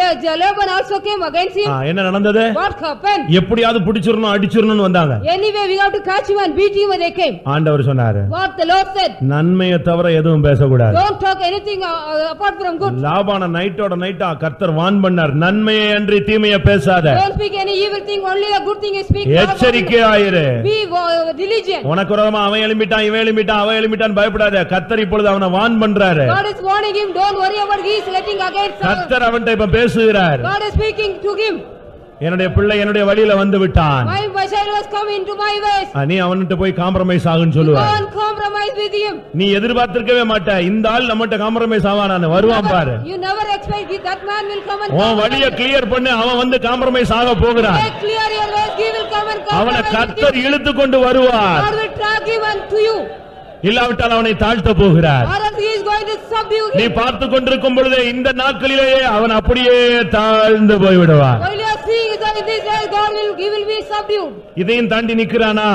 Laban also came against him. என்ன நடந்தது? What happened? எப்படியாவது பிடிச்சிரணும் அடிச்சிரணும்னு வந்தாங்க. Anyway, we have to catch him and beat him when they came. ஆண்டவர் சொன்னாரு, What the Lord said, நன்மையை தவிர எதுவும் பேசக்கூடாது. don't talk anything apart from good. லாபான நைட்டா கர்த்தர் வான் பண்ணார், நன்மையை அன்றி தீமையை பேசாத. Don't speak any evil thing, only a good thing you speak. எச்சரிக்கையாயிரு. Be diligent. உனக்கு விரோதமா அவன் எழும்பிட்டான் இவன் எழும்பிட்டான் அவன் எழும்பிட்டான் பயப்படாத. கர்த்தர் இப்பொழுது அவனை வான் பண்றாரு. God is warning him, don't worry about he is letting against. கர்த்தர் அவன்கிட்ட இப்ப பேசுகிறார். God is speaking to him. என்னுடைய பிள்ளை என்னுடைய வழியில வந்து விட்டான். My child was coming into my ways. நீ அவன்கிட்ட போய் காம்ப்ரமைஸ் ஆகுன்னு சொல்லுவ. Don't compromise with him. நீ எதிர்பார்த்திருக்கவே மாட்ட இந்த ஆள் நம்மட்ட காம்ப்ரமைஸ் ஆவானான்னு வருவான் பாரு. You never expect that man will come and உன் வழியை கிளியர் பண்ணு அவன் வந்து காம்ப்ரமைஸ் ஆக போகிறான். make clear your ways, he will come and அவனை compromise. கர்த்தர் இழுத்து கொண்டு வருவார். God will drag him unto you. இல்லாவிட்டால் அவனை தாழ்த்த போகிறார். or else he is going to subdue நீ him. பார்த்து கொண்டிருக்கும் பொழுதே இந்த நாட்களிலேயே அவன் அப்படியே தாழ்ந்து போய்விடுவார். While you are seeing that in this day, he will be subdued. இதையும் தாண்டி நிக்கிறானா?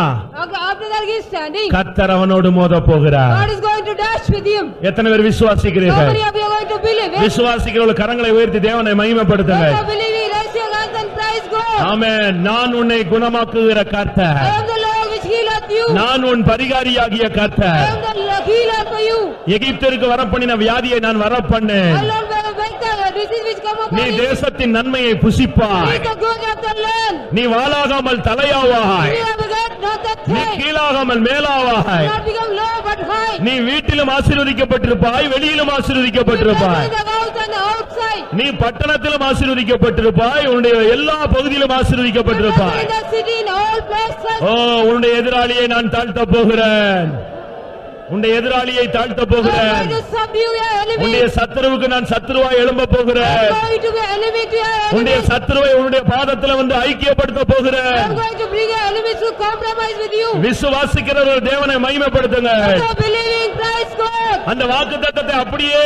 After that he is standing. கர்த்தர் அவனோடு மோத போகிறார். God is going to dash with him. எத்தனை பேர் How விசுவாசிக்கிறீர்கள்? many of you are going to believe it? விசுவாசிக்கிறவர்கள் கரங்களை உயர்த்தி தேவனை மகிமைப்படுத்துங்க. Those who believe it, raise your hands and praise God. ஆமென். நான் உன்னை குணமாக்குகிற கர்த்தர். I am the Lord which healeth you. நான் உன் பரிகாரியாகிய I கர்த்தர். am the healer for you. எகிப்திற்கு வரப்பண்ணின வியாதியை நான் வரப்பண்ணேன். I Lord will make the disease which come upon நீ you. தேசத்தின் நன்மையை புசிப்பாய். Eat the good of the land. நீ வாளாகாமல் தலையாவாய். You have begun not that நீ thing. கீழாகாமல் மேலாவாய். Not become low but high. நீ வீட்டிலும் ஆசீர்வதிக்கப்பட்டிருப்பாய், வெளியிலும் You ஆசீர்வதிக்கப்பட்டிருப்பாய். bless in the house and the outside. நீ பட்டணத்திலும் ஆசீர்வதிக்கப்பட்டிருப்பாய், உன்னுடைய எல்லா பகுதியிலும் You bless ஆசீர்வதிக்கப்பட்டிருப்பாய். in the city in all places. ஓ, உன்னுடைய எதிராளியை நான் தாழ்த்த போகிறேன். உன்னுடைய எதிராளியை தாழ்த்த I am போகிறேன். going to subdue your enemy. உன்னுடைய சத்துருவுக்கு நான் சத்துருவாய் எழும்ப I போகிறேன். am going to be enemy to your உன்னுடைய enemy. சத்துருவை உன்னுடைய பாதத்துல வந்து ஐக்கியப்படுத்த I போகிறேன். am going to bring your enemies to compromise with you. விசுவாசிக்கிறவர் தேவனை மகிமைப்படுத்துங்க. So believing, praise God. அந்த வாக்குத்தத்தத்தை அப்படியே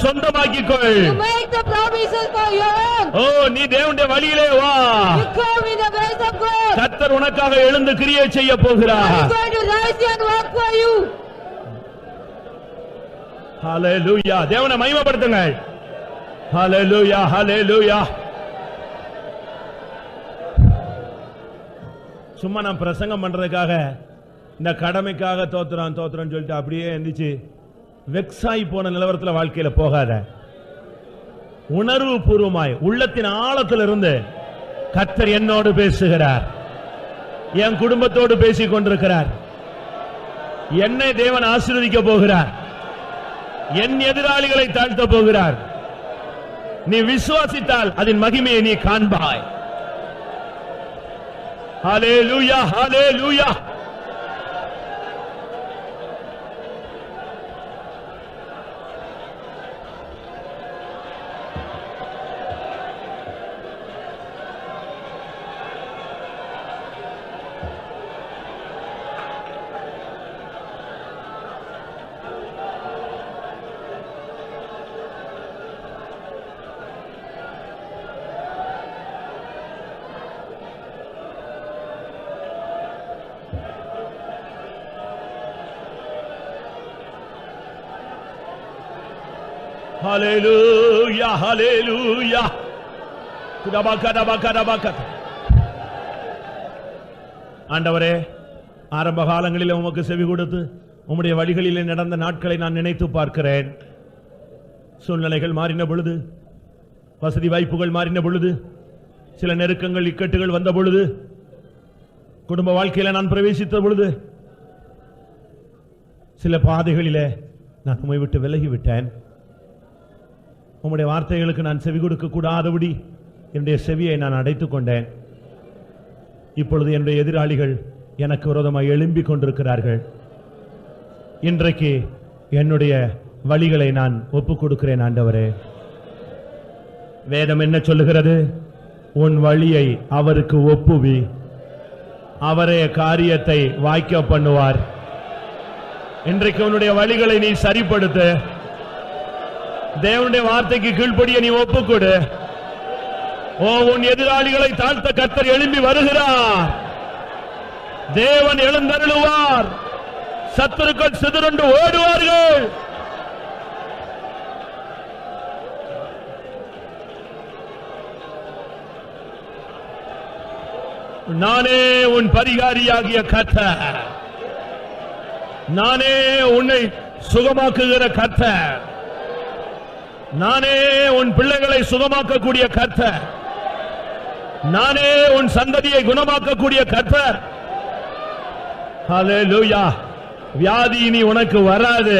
சொந்தமாக்கிக்கொள். You make the promises for your own. ஓ, நீ தேவனுடைய வழியிலே வா. You come in the ways of God. கர்த்தர் உனக்காக எழுந்து கிரியை செய்ய God போகிறார். is going to rise you and work for you. ஹalleluya. தேவனை மகிமைப்படுத்துங்க. ஹalleluya, ஹalleluya. சும்மா நான் பிரசங்கம் பண்றதுக்காக இந்த கடமைக்காக தோத்துறான் தோத்துறான்னு சொல்லிட்டு அப்படியே எந்திரிச்சு வெக்ஸாய் போன நிலவரத்துல வாழ்க்கையில போகாத. உணர்வு பூர்வமாய் உள்ளத்தின் ஆழத்திலிருந்து கர்த்தர் என்னோடு பேசுகிறார், என் குடும்பத்தோடு பேசிக் கொண்டிருக்கிறார். என்னை தேவன் ஆசீர்வதிக்க போகிறார், என் எதிராளிகளை தாழ்த்த போகிறார். நீ விசுவாசித்தால் அதன் மகிமையை நீ காண்பாய். ஹalleluya, ஹalleluya. ஹalleluya, ஹalleluya. ஆண்டவரே, ஆரம்ப காலங்களில் உமக்கு செவி கொடுத்து உம்முடைய வழிகளிலே நடந்த நாட்களை நான் நினைத்து பார்க்கிறேன். சூழ்நிலைகள் மாறின பொழுது, வசதி வாய்ப்புகள் மாறின பொழுது, சில நெருக்கங்கள் இக்கட்டுகள் வந்த பொழுது, குடும்ப வாழ்க்கையில நான் பிரவேசித்த பொழுது, சில பாதைகளிலே நான் உம்மை விட்டு விலகிவிட்டேன். உம்முடைய வார்த்தைகளுக்கு நான் செவி கொடுக்க கூடாதபடி என்னுடைய செவியை நான் அடைத்துக் கொண்டேன். இப்பொழுது என்னுடைய எதிராளிகள் எனக்கு விரோதமாக எழும்பிக் கொண்டிருக்கிறார்கள். இன்றைக்கு என்னுடைய வழிகளை நான் ஒப்புக் கொடுக்கிறேன். ஆண்டவரே, வேதம் என்ன சொல்லுகிறது? உன் வழியை அவருக்கு ஒப்புவி, அவரே காரியத்தை வாய்க்க பண்ணுவார். இன்றைக்கு உன்னுடைய வழிகளை நீ சரிப்படுத்து. தேவனுடைய வார்த்தைக்கு கீழ்ப்படிய நீ ஒப்புக்கொடு. ஓ, உன் எதிராளிகளை தாழ்த்த கர்த்தர் எழும்பி வருகிறார். தேவன் எழுந்தருளுவார். சத்துருக்கள் சிதறுண்டு ஓடுவார்கள். நானே உன் பரிகாரியாகிய கர்த்தர், நானே உன்னை சுகமாக்குகிற கர்த்தர், நானே உன் பிள்ளைகளை சுகமாக்கக்கூடிய கர்த்தர், நானே உன் சந்ததியை குணமாக்கக்கூடிய கர்த்தர். ஹalleluya. வியாதி இனி உனக்கு வராது.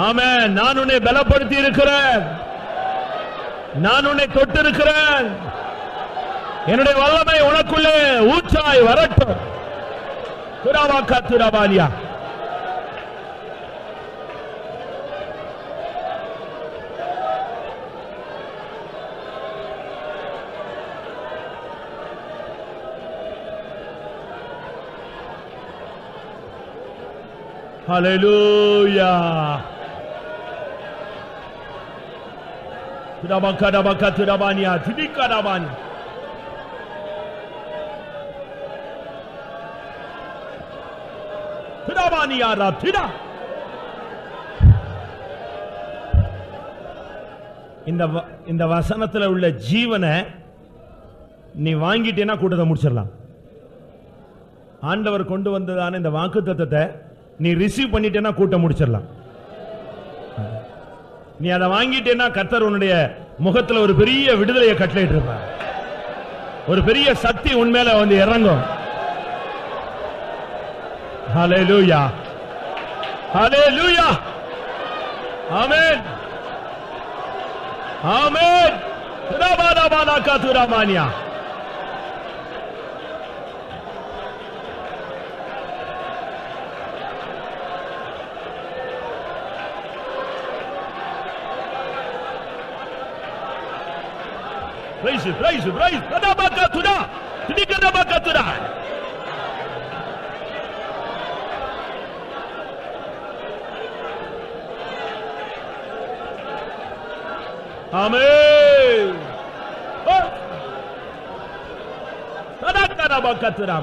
ஆமென். நான் உன்னை பலப்படுத்தி இருக்கிறேன், நான் உன்னை தொட்டு இருக்கிறேன். என்னுடைய வல்லமை உனக்குள்ளே ஊற்றாய் வரட்டும். துராவா கத்துராபாலியா. ஹalleluya. Tudabaka tudabania tidikadabani. Tudabania ratida. இந்த வசனத்துல உள்ள ஜீவனை நீ வாங்கிட்டேன்னா கூட்டத்தை முடிச்சிடலாம். ஆண்டவர் கொண்டு வந்ததான இந்த வாக்குத்தத்தத்தை நீ ரிசீவ் பண்ணிட்டேன்னா கூட்டம் முடிச்சிடலாம். நீ அதை வாங்கிட்டேன்னா கர்த்தர் உன்னுடைய முகத்துல ஒரு பெரிய விடுதலையை கட்டளையிட்டு இருப்பார். ஒரு பெரிய சக்தி உன்மேல வந்து இறங்கும். ஹalleluya, ஹalleluya, ஆமென், ஆமென். ரபாலபாலா கதுரமானியா. Praise, praise, praise. Kadabakatura. Tidikadabakatura. Amen. Kadabakatura.